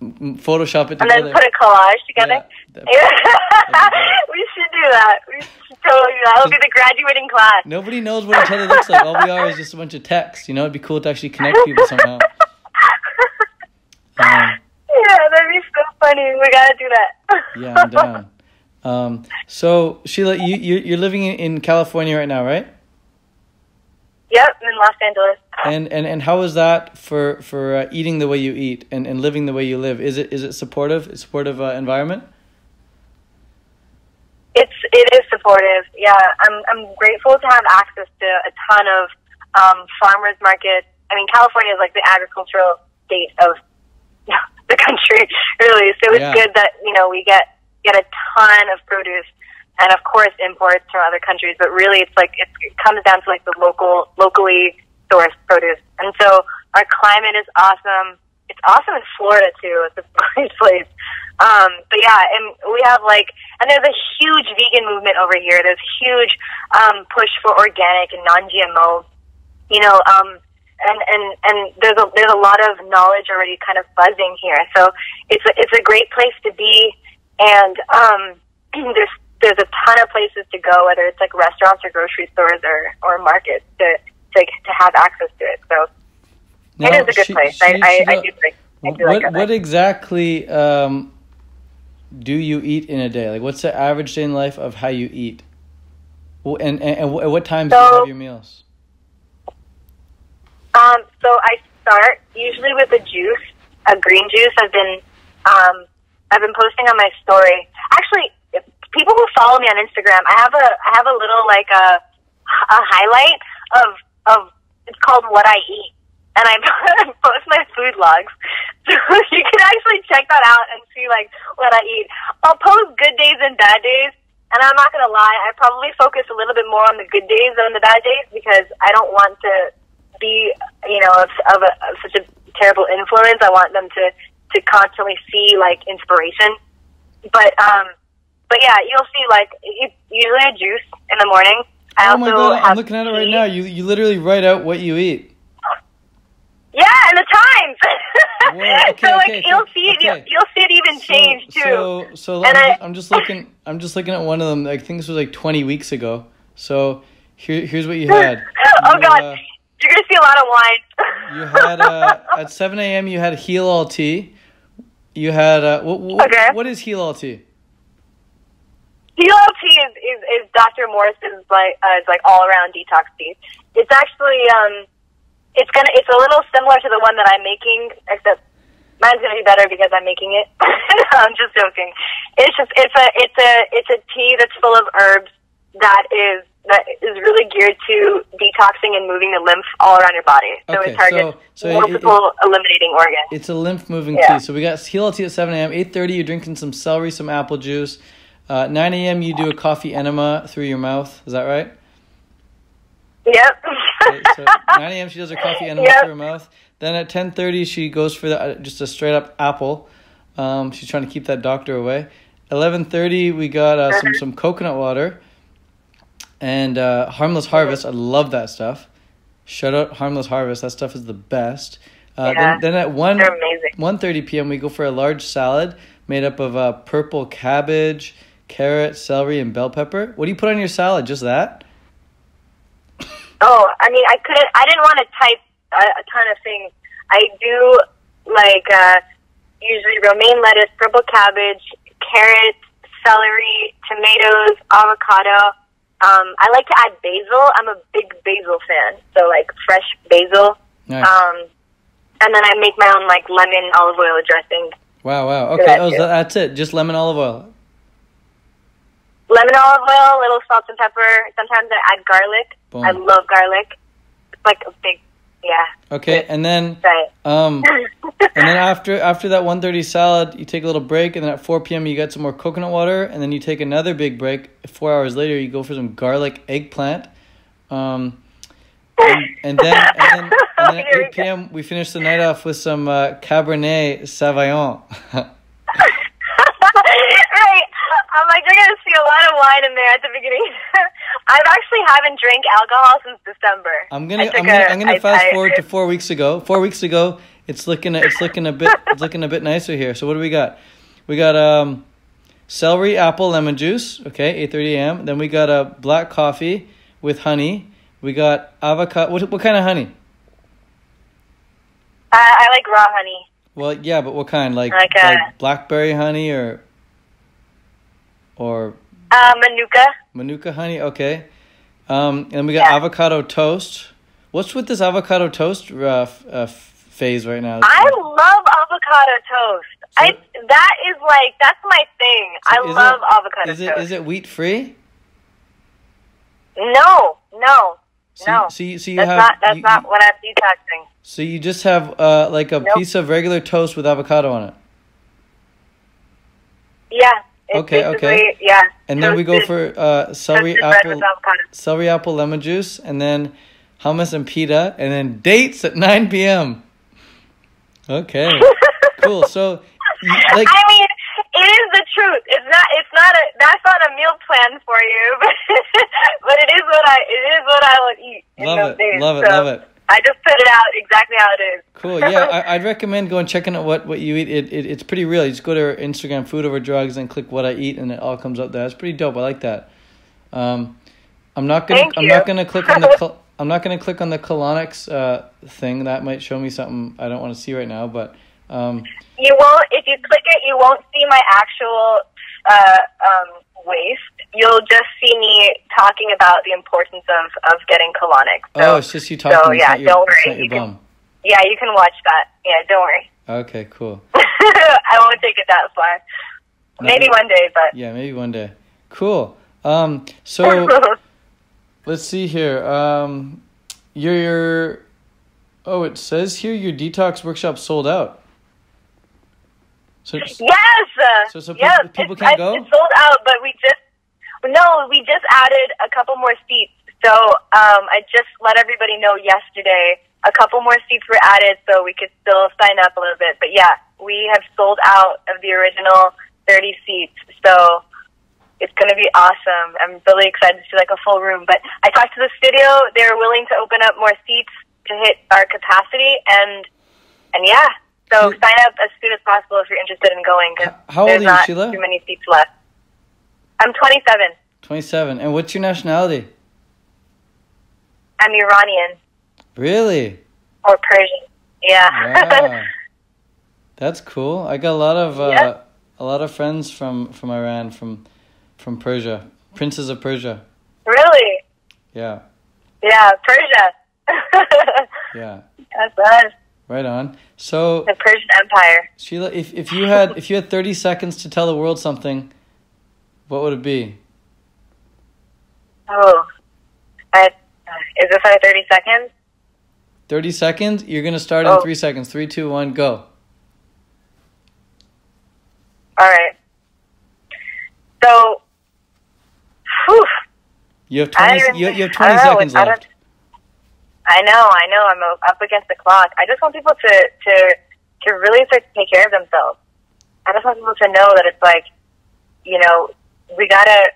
Photoshop it together. And then put a collage together. We should do that. We should totally do that. That'll be the graduating class. Nobody knows what each other looks like. All we are is just a bunch of text. It'd be cool to actually connect people somehow. Yeah, that'd be so funny. We gotta do that. Yeah, I'm down. So Sheela, you're living in California right now, right? Yep, I'm in Los Angeles. And how is that for eating the way you eat and living the way you live? Is it supportive? A supportive environment? It is supportive. Yeah, I'm grateful to have access to a ton of farmers markets. I mean, California is like the agricultural state of the country, really. So it's good that we get a ton of produce. And of course, imports from other countries, but really, it's like it comes down to like the locally sourced produce. And so our climate is awesome. It's awesome in Florida too. It's a great place. But yeah, and we have and there's a huge vegan movement over here. There's huge push for organic and non-GMO. And there's a lot of knowledge already kind of buzzing here. So it's a great place to be, and there's a ton of places to go, whether it's like restaurants or grocery stores or markets to have access to it. So now, it is a good place. I do like it. What exactly do you eat in a day? Like, what's the average day in life of how you eat? And at what times do you have your meals? So I start usually with a juice, a green juice. I've been posting on my story. Actually, people who follow me on Instagram, I have a little a highlight of it's called What I Eat, and I post my food logs, so you can actually check that out and see what I eat. I'll post good days and bad days, and I'm not gonna lie, I probably focus a little bit more on the good days than the bad days because I don't want to be of such a terrible influence. I want them to constantly see inspiration, but yeah, you'll see usually a juice in the morning. Oh my God, I'm looking at it right now. You literally write out what you eat. Yeah, and the times. Whoa, okay, you'll see it even change too. So I'm just looking at one of them. I think this was 20 weeks ago. So here's what you had. Oh God, you're gonna see a lot of wine. You had at 7 a.m. you had Heal All Tea. You had what is Heal All Tea? Heal All Tea is Dr. Morris's all around detox tea. It's actually it's a little similar to the one that I'm making, except Mine's gonna be better because I'm making it. No, I'm just joking. It's a tea that's full of herbs that is really geared to detoxing and moving the lymph all around your body. So it targets multiple eliminating organs. It's a lymph moving tea. So we got Sheela tea at 7 a.m. 8:30, you're drinking some celery, some apple juice. 9 a.m. you do a coffee enema through your mouth. Is that right? Yep. So 9 a.m. she does her coffee enema through her mouth. Then at 10:30 she goes for just a straight up apple. She's trying to keep that doctor away. 11:30 we got some coconut water. And Harmless Harvest, I love that stuff. Shout out Harmless Harvest, that stuff is the best. Then at 1:30 p.m. we go for a large salad made up of purple cabbage, carrot, celery, and bell pepper. What do you put on your salad? Just that? Oh, I mean, I didn't want to type a ton of things. I do usually romaine lettuce, purple cabbage, carrots, celery, tomatoes, avocado. I like to add basil. I'm a big basil fan, so fresh basil. Nice. And then I make my own lemon olive oil dressing. Wow. Okay, that's it. Just lemon olive oil. Lemon olive oil, a little salt and pepper. Sometimes I add garlic. Boom. I love garlic. It's a big, Okay, and then and then after that 1:30 salad, you take a little break, and then at 4 p.m. you get some more coconut water, and then you take another big break. 4 hours later, you go for some garlic eggplant. And then at 8 p.m. we finish the night off with some Cabernet Sauvignon. Right. You're going to see a lot of wine in there at the beginning. I actually haven't drank alcohol since December. I'm gonna fast forward to 4 weeks ago. 4 weeks ago, it's looking a bit nicer here. So what do we got? We got celery, apple, lemon juice. Okay, 8:30 a.m. Then we got a black coffee with honey. We got avocado. What kind of honey? I like raw honey. Well, yeah, but what kind? Like blackberry honey or Manuka honey. Okay. And then we got avocado toast. What's with this avocado toast phase right now? I love avocado toast. That's my thing. I love avocado toast. Is it wheat free? No. So that's not what I'm detoxing. So you just have piece of regular toast with avocado on it. Yeah. Okay. Yeah. And then we go for celery apple lemon juice, and then hummus and pita, and then dates at 9 p.m. Okay. Cool. So it is the truth. That's not a meal plan for you, but it is what I will eat in those days. Love it. I just put it out exactly how it is. Cool. Yeah, I'd recommend going checking out what you eat. It's pretty real. You just go to our Instagram, Food Over Drugs, and click what I eat, and it all comes up there. It's pretty dope. I like that. I'm not gonna click on the colonics thing. That might show me something I don't want to see right now. But you won't. If you click it, you won't see my actual waist. You'll just see me talking about the importance of getting colonics. So, it's just you talking. So don't worry. You can watch that. Yeah, don't worry. Okay, cool. I won't take it that far. Maybe one day, but maybe one day. Cool. So let's see here. It says here your detox workshop sold out. So yes. So people can't go? It's sold out, but we just added a couple more seats. So I just let everybody know yesterday. A couple more seats were added, so we could still sign up a little bit. But yeah, we have sold out of the original 30 seats. So it's going to be awesome. I'm really excited to see a full room. But I talked to the studio; they're willing to open up more seats to hit our capacity, and yeah. So sign up as soon as possible if you're interested in going, because there's not too many seats left. I'm 27. 27. And what's your nationality? I'm Iranian. Really? Or Persian. Yeah. Wow. That's cool. I got a lot of friends from Iran, from Persia, princes of Persia. Really? Yeah. Yeah, Persia. Yeah. That's us. Right on. So The Persian Empire. Sheela, if you had 30 seconds to tell the world something, what would it be? Oh, is this our 30 seconds? 30 seconds. You're gonna start in 3 seconds. 3, 2, 1, go. All right. So, whew. You have 20. You have 20 seconds left. I know. I'm up against the clock. I just want people to really start to take care of themselves. I just want people to know that it's like, you know, we gotta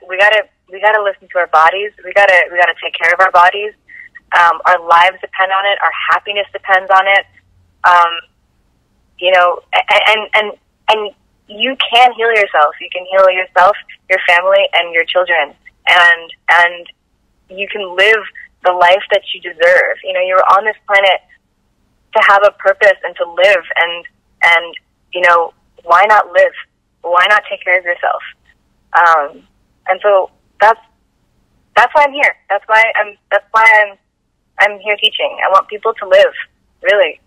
listen to our bodies. We gotta take care of our bodies. Our lives depend on it. Our happiness depends on it. You know, and you can heal yourself. You can heal yourself, your family, and your children. And you can live the life that you deserve. You know, you're on this planet to have a purpose and to live. And you know, why not live? Why not take care of yourself? And so that's why I'm here. That's why I'm here teaching. I want people to live, really.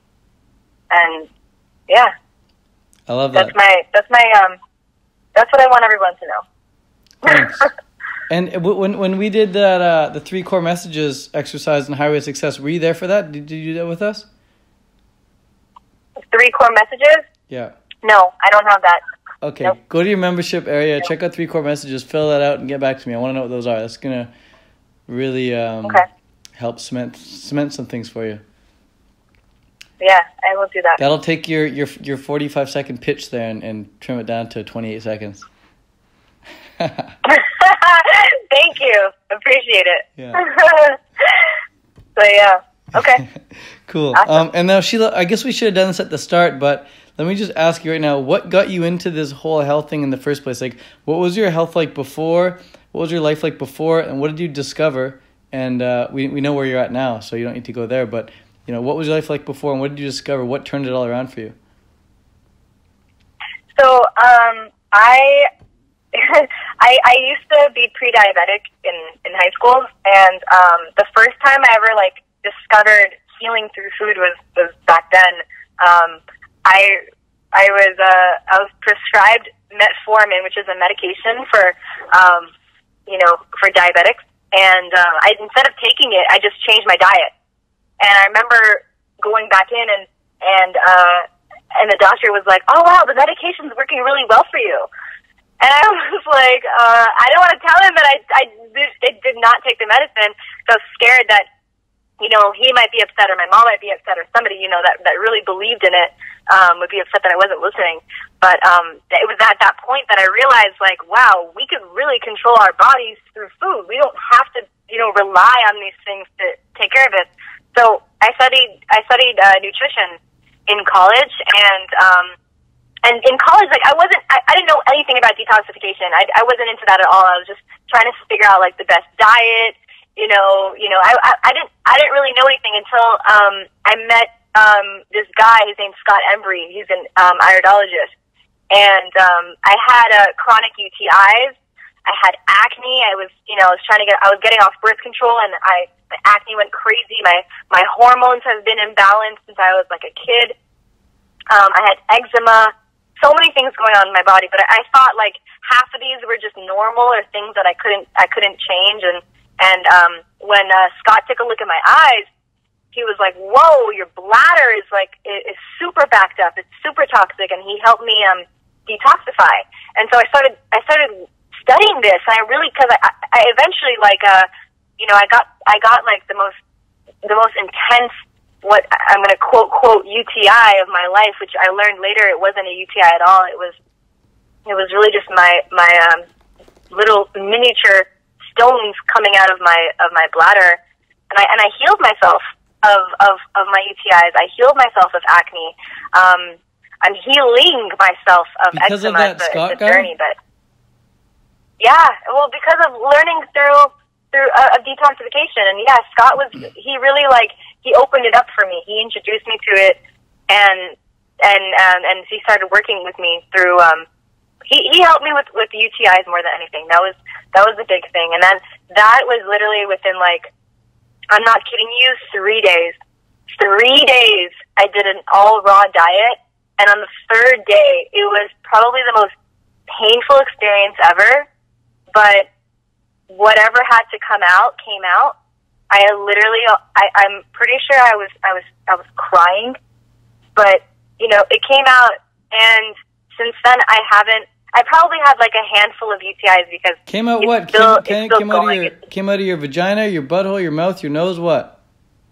And yeah. I love that. That's what I want everyone to know. Thanks. And when we did that, the 3 core messages exercise in Highway to Success, were you there for that? Did you do that with us? 3 core messages? Yeah. No, I don't have that. Okay, nope. Go to your membership area, check out 3 core messages, fill that out, and get back to me. I want to know what those are. That's going to really help cement some things for you. Yeah, I will do that. That'll take your 45-second pitch there and trim it down to 28 seconds. Thank you. Appreciate it. Yeah. So, yeah. Okay. Cool. Awesome. And now, Sheela, I guess we should have done this at the start, but let me just ask you right now, what got you into this whole health thing in the first place? Like, what was your health like before? What was your life like before? And what did you discover? And we know where you're at now, so you don't need to go there. But, you know, what was your life like before, and what did you discover? What turned it all around for you? So, I used to be pre-diabetic in high school, and the first time I ever discovered healing through food was back then. I was prescribed metformin, which is a medication for diabetics, and instead of taking it, I just changed my diet. And I remember going back in and the doctor was like, "Oh wow, the medication's working really well for you." And I was like, I didn't want to tell him that I did not take the medicine. So I was scared that, you know, he might be upset or my mom might be upset or somebody, you know, that really believed in it would be upset that I wasn't listening. But it was at that point that I realized, like, wow, we could really control our bodies through food. We don't have to, you know, rely on these things to take care of us. So I studied nutrition in college, and in college, like, I didn't know anything about detoxification. I wasn't into that at all. I was just trying to figure out, like, the best diet. I didn't really know anything until I met this guy. His name's Scott Embry. He's an iridologist, and I had chronic UTIs. I had acne. I was getting off birth control, and my acne went crazy. My hormones have been imbalanced since I was like a kid. I had eczema. So many things going on in my body, but I thought like half of these were just normal or things that I couldn't change. And when Scott took a look at my eyes, he was like, "Whoa, your bladder is super backed up. It's super toxic." And he helped me detoxify. And so I started studying this, and because I eventually I got like the most intense, what I'm going to quote UTI of my life, which I learned later it wasn't a UTI at all. It was really just my little miniature stones coming out of my bladder, and I healed myself of my UTIs. I healed myself of acne. I'm healing myself of because eczema. Of that Scott it's a journey, but yeah, well, because of learning through a detoxification, and yeah, Scott he really he opened it up for me. He introduced me to it, and he started working with me through. He helped me with the UTIs more than anything. That was the big thing, and then that was literally within I'm not kidding you, 3 days. 3 days, I did an all raw diet. And on the third day, it was probably the most painful experience ever. But whatever had to come out came out. I'm pretty sure I was crying, but it came out, and since then I probably had like a handful of UTIs because came out what? Came out of your vagina, your butthole, your mouth, your nose, what?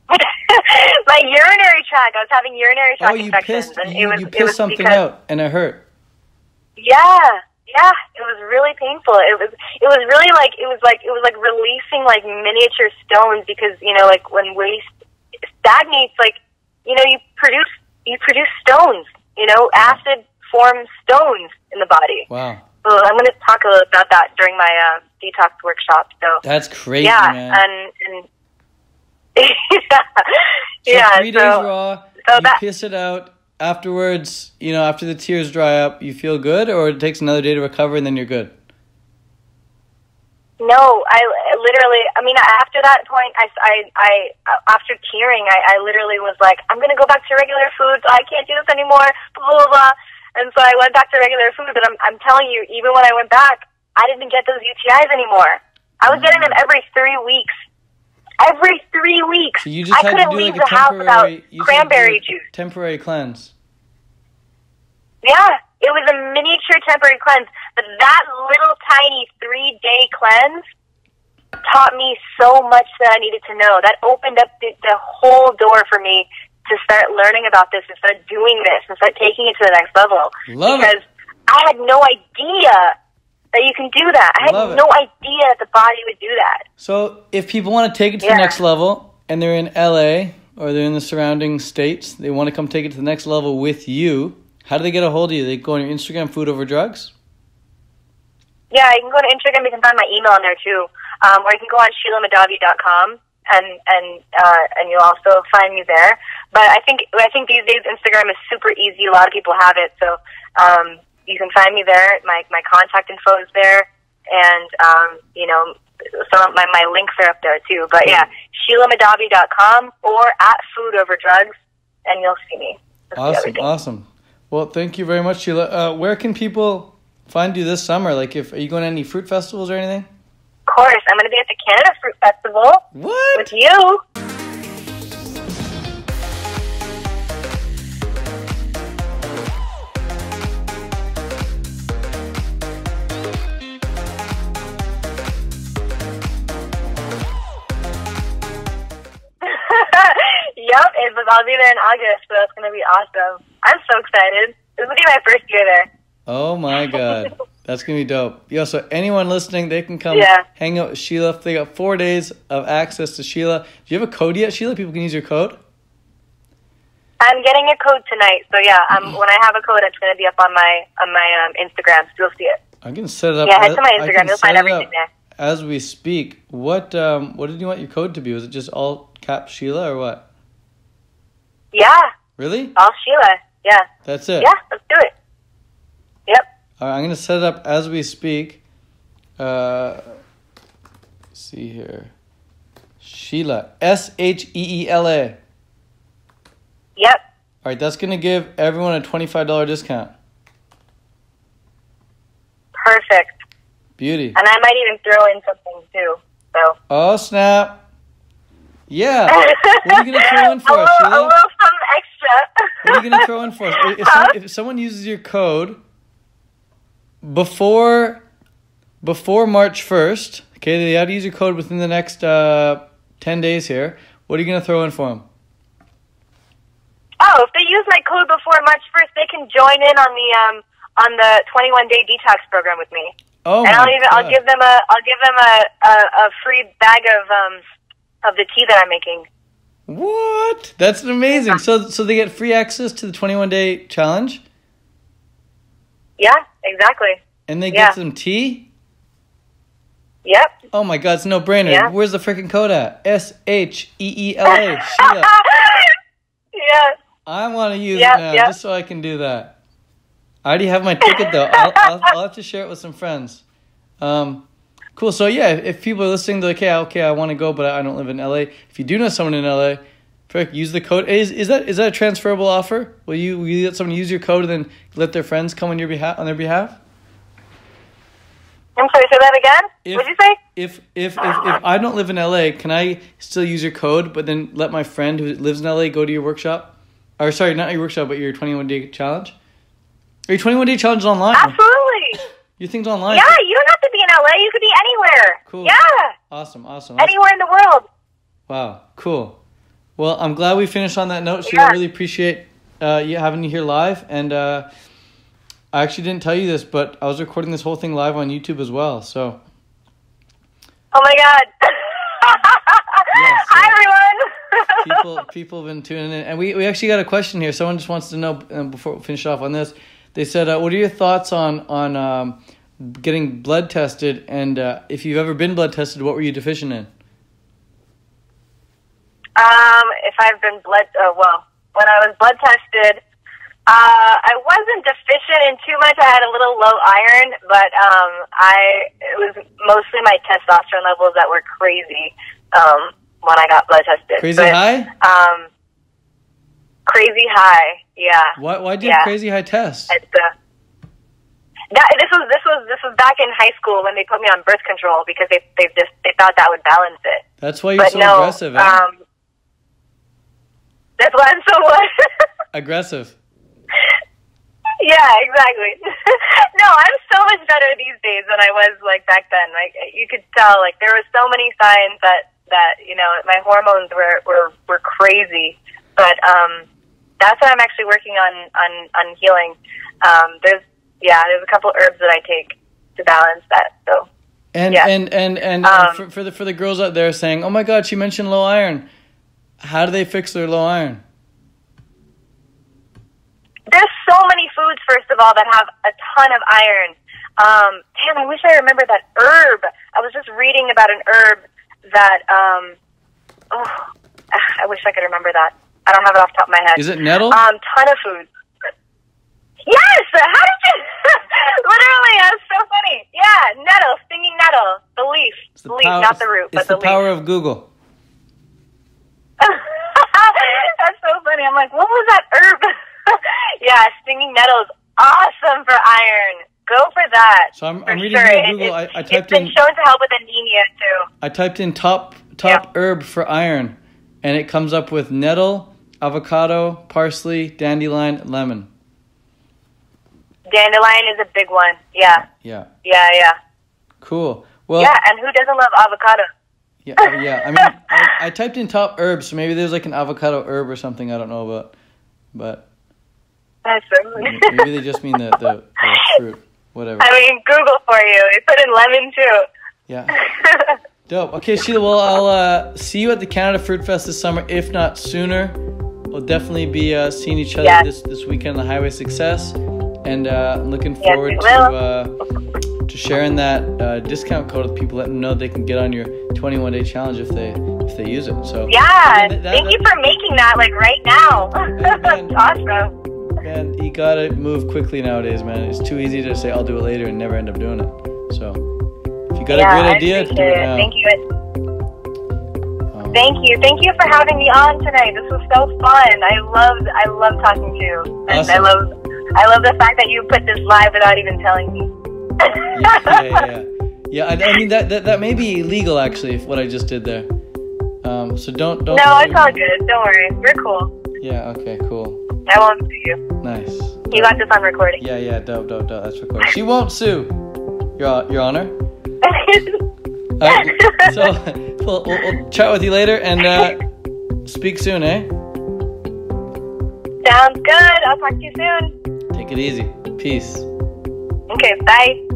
My urinary tract. I was having urinary tract infections. You pissed something out, and it hurt. Yeah, it was really painful. It was really like it was like releasing like miniature stones because like when waste stagnates, like you produce stones. Acid forms stones in the body. Wow. So I'm going to talk a little about that during my detox workshop. So that's crazy, man. And so 3 days raw. You piss it out. Afterwards, after the tears dry up, you feel good, or it takes another day to recover and then you're good? No, after that point, after tearing, I literally was like, I'm going to go back to regular food. I can't do this anymore, blah, blah, blah. And so I went back to regular food, but I'm telling you, even when I went back, I didn't get those UTIs anymore. I was getting them every 3 weeks. Every 3 weeks. So you just had to do like a temporary cranberry juice. Temporary cleanse. Yeah, it was a miniature temporary cleanse, but that little tiny 3-day cleanse taught me so much that I needed to know. That opened up the whole door for me to start learning about this and start doing this and start taking it to the next level. Because I had no idea that you can do that. I had no idea that the body would do that. So if people want to take it to the next level and they're in LA or they're in the surrounding states, they want to come take it to the next level with you, how do they get a hold of you? They go on your Instagram, Food Over Drugs? Yeah, you can go to Instagram. You can find my email in there too. Or you can go on SheelaMahdavi.com and you'll also find me there. But I think these days Instagram is super easy. A lot of people have it. So you can find me there. My contact info is there. And, some of my links are up there too. But yeah, SheelaMahdavi.com or at Food Over Drugs, and you'll see me. Awesome. Well, thank you very much, Sheela. Where can people find you this summer? Like, are you going to any fruit festivals or anything? Of course. I'm going to be at the Canada Fruit Festival. What? With you. Yep, I'll be there in August, so that's going to be awesome. I'm so excited. This will be my first year there. Oh my God. That's going to be dope. Yo, so anyone listening, they can come hang out with Sheela. They got 4 days of access to Sheela. Do you have a code yet, Sheela? People can use your code? I'm getting a code tonight. So yeah, when I have a code, it's going to be up on my Instagram, so you'll see it. I'm going to set it up. Yeah, head to my Instagram. You'll find everything there. As we speak, what did you want your code to be? Was it just all cap Sheela or what? Yeah. Really? All Sheela. Yeah. That's it? Yeah, let's do it. Yep. All right, I'm going to set it up as we speak. Let's see here. Sheela. SHEELA. Yep. All right, that's going to give everyone a $25 discount. Perfect. Beauty. And I might even throw in something too. So. Oh, snap. Yeah. What are you going to throw in for us, Sheela? A little something extra. What are you going to throw in for us? If someone uses your code before March 1st, okay, they have to use your code within the next 10 days here, what are you going to throw in for them? Oh, if they use my code before March 1st, they can join in on the 21-day detox program with me. Oh, and I'll give them a free bag of the tea that I'm making. What? That's amazing. So they get free access to the 21-day challenge? Yeah, exactly. And they get some tea? Yep. Oh my God, it's a no-brainer. Yeah. Where's the freaking code at? SHEELA. Sheela. Yeah. I want to use it now just so I can do that. I already have my ticket though. I'll have to share it with some friends. Cool. So yeah, if people are listening, they're like, okay, I want to go, but I don't live in LA. If you do know someone in LA, Perfect. Use the code. Is that a transferable offer? Will you let someone use your code and then let their friends come on their behalf? I'm sorry, say that again? What did you say? If I don't live in LA, can I still use your code, but then let my friend who lives in LA go to your workshop? Or sorry, not your workshop, but your 21-day challenge? Or your 21-day challenge is online? Absolutely. Your thing's online? Yeah, you don't have to be in LA. You could be anywhere. Cool. Yeah. Awesome. Anywhere in the world. Wow, cool. Well, I'm glad we finished on that note. Sheila, Yeah. I really appreciate having you here live. And I actually didn't tell you this, but I was recording this whole thing live on YouTube as well. So. Oh my God. Yeah, so hi, everyone. people have been tuning in. And we actually got a question here. Someone just wants to know, before we finish off on this, they said, what are your thoughts on getting blood tested? And if you've ever been blood tested, what were you deficient in? If I've been when I was blood tested, I wasn't deficient in too much. I had a little low iron, but it was mostly my testosterone levels that were crazy when I got blood tested. Crazy high? Crazy high, yeah. Why did you have crazy high test? This was back in high school when they put me on birth control because they thought that would balance it. That's why you're so aggressive, eh? That's why I'm so what? Aggressive. Yeah, exactly. No, I'm so much better these days than I was like back then. Like you could tell, like there were so many signs that my hormones were crazy. But that's what I'm actually working on healing. There's a couple herbs that I take to balance that. So for the girls out there saying, "Oh my God, she mentioned low iron." How do they fix their low iron? There's so many foods, first of all, that have a ton of iron. I wish I remembered that herb. I was just reading about an herb that, I wish I could remember that. I don't have it off the top of my head. Is it nettle? Ton of foods. Yes! How did you... Literally, that's so funny. Yeah, nettle, stinging nettle. The leaf. The leaf, not the root, but the leaf. It's the power of Google. That's so funny. I'm like, what was that herb? Yeah, stinging nettle is awesome for iron. Go for that. So I'm reading on Google. I typed it's been shown to help with anemia too. I typed in top herb for iron, and it comes up with nettle, avocado, parsley, dandelion, lemon. Dandelion is a big one. Yeah. Yeah. Cool. Well. Yeah, and who doesn't love avocado? Yeah. I mean, I typed in top herbs, so maybe there's like an avocado herb or something I don't know about, but that's maybe they just mean the fruit, whatever. I mean, Google for you. They put in lemon too. Yeah. Dope. Okay, Sheila. Well, I'll see you at the Canada Fruit Fest this summer, if not sooner. We'll definitely be seeing each other this weekend on the Highway Success, and I'm looking forward to sharing that discount code with people, letting them know they can get on your 21-day challenge if they use it. So thank you for making that like right now. That's awesome. Man, you gotta move quickly nowadays, man. It's too easy to say I'll do it later and never end up doing it. So if you got a great idea, do it now. Thank you. Thank you for having me on tonight. This was so fun. I love talking to you. And awesome. I love the fact that you put this live without even telling me. Yeah. I mean that may be illegal actually, if what I just did there. So don't. No, it's all good. Don't worry. We're cool. Yeah. Okay. Cool. I won't sue you. Nice. You got this on recording. Yeah. Dope. That's recorded. She won't sue. Your Honor. So we'll chat with you later and speak soon, eh? Sounds good. I'll talk to you soon. Take it easy. Peace. Okay. Bye.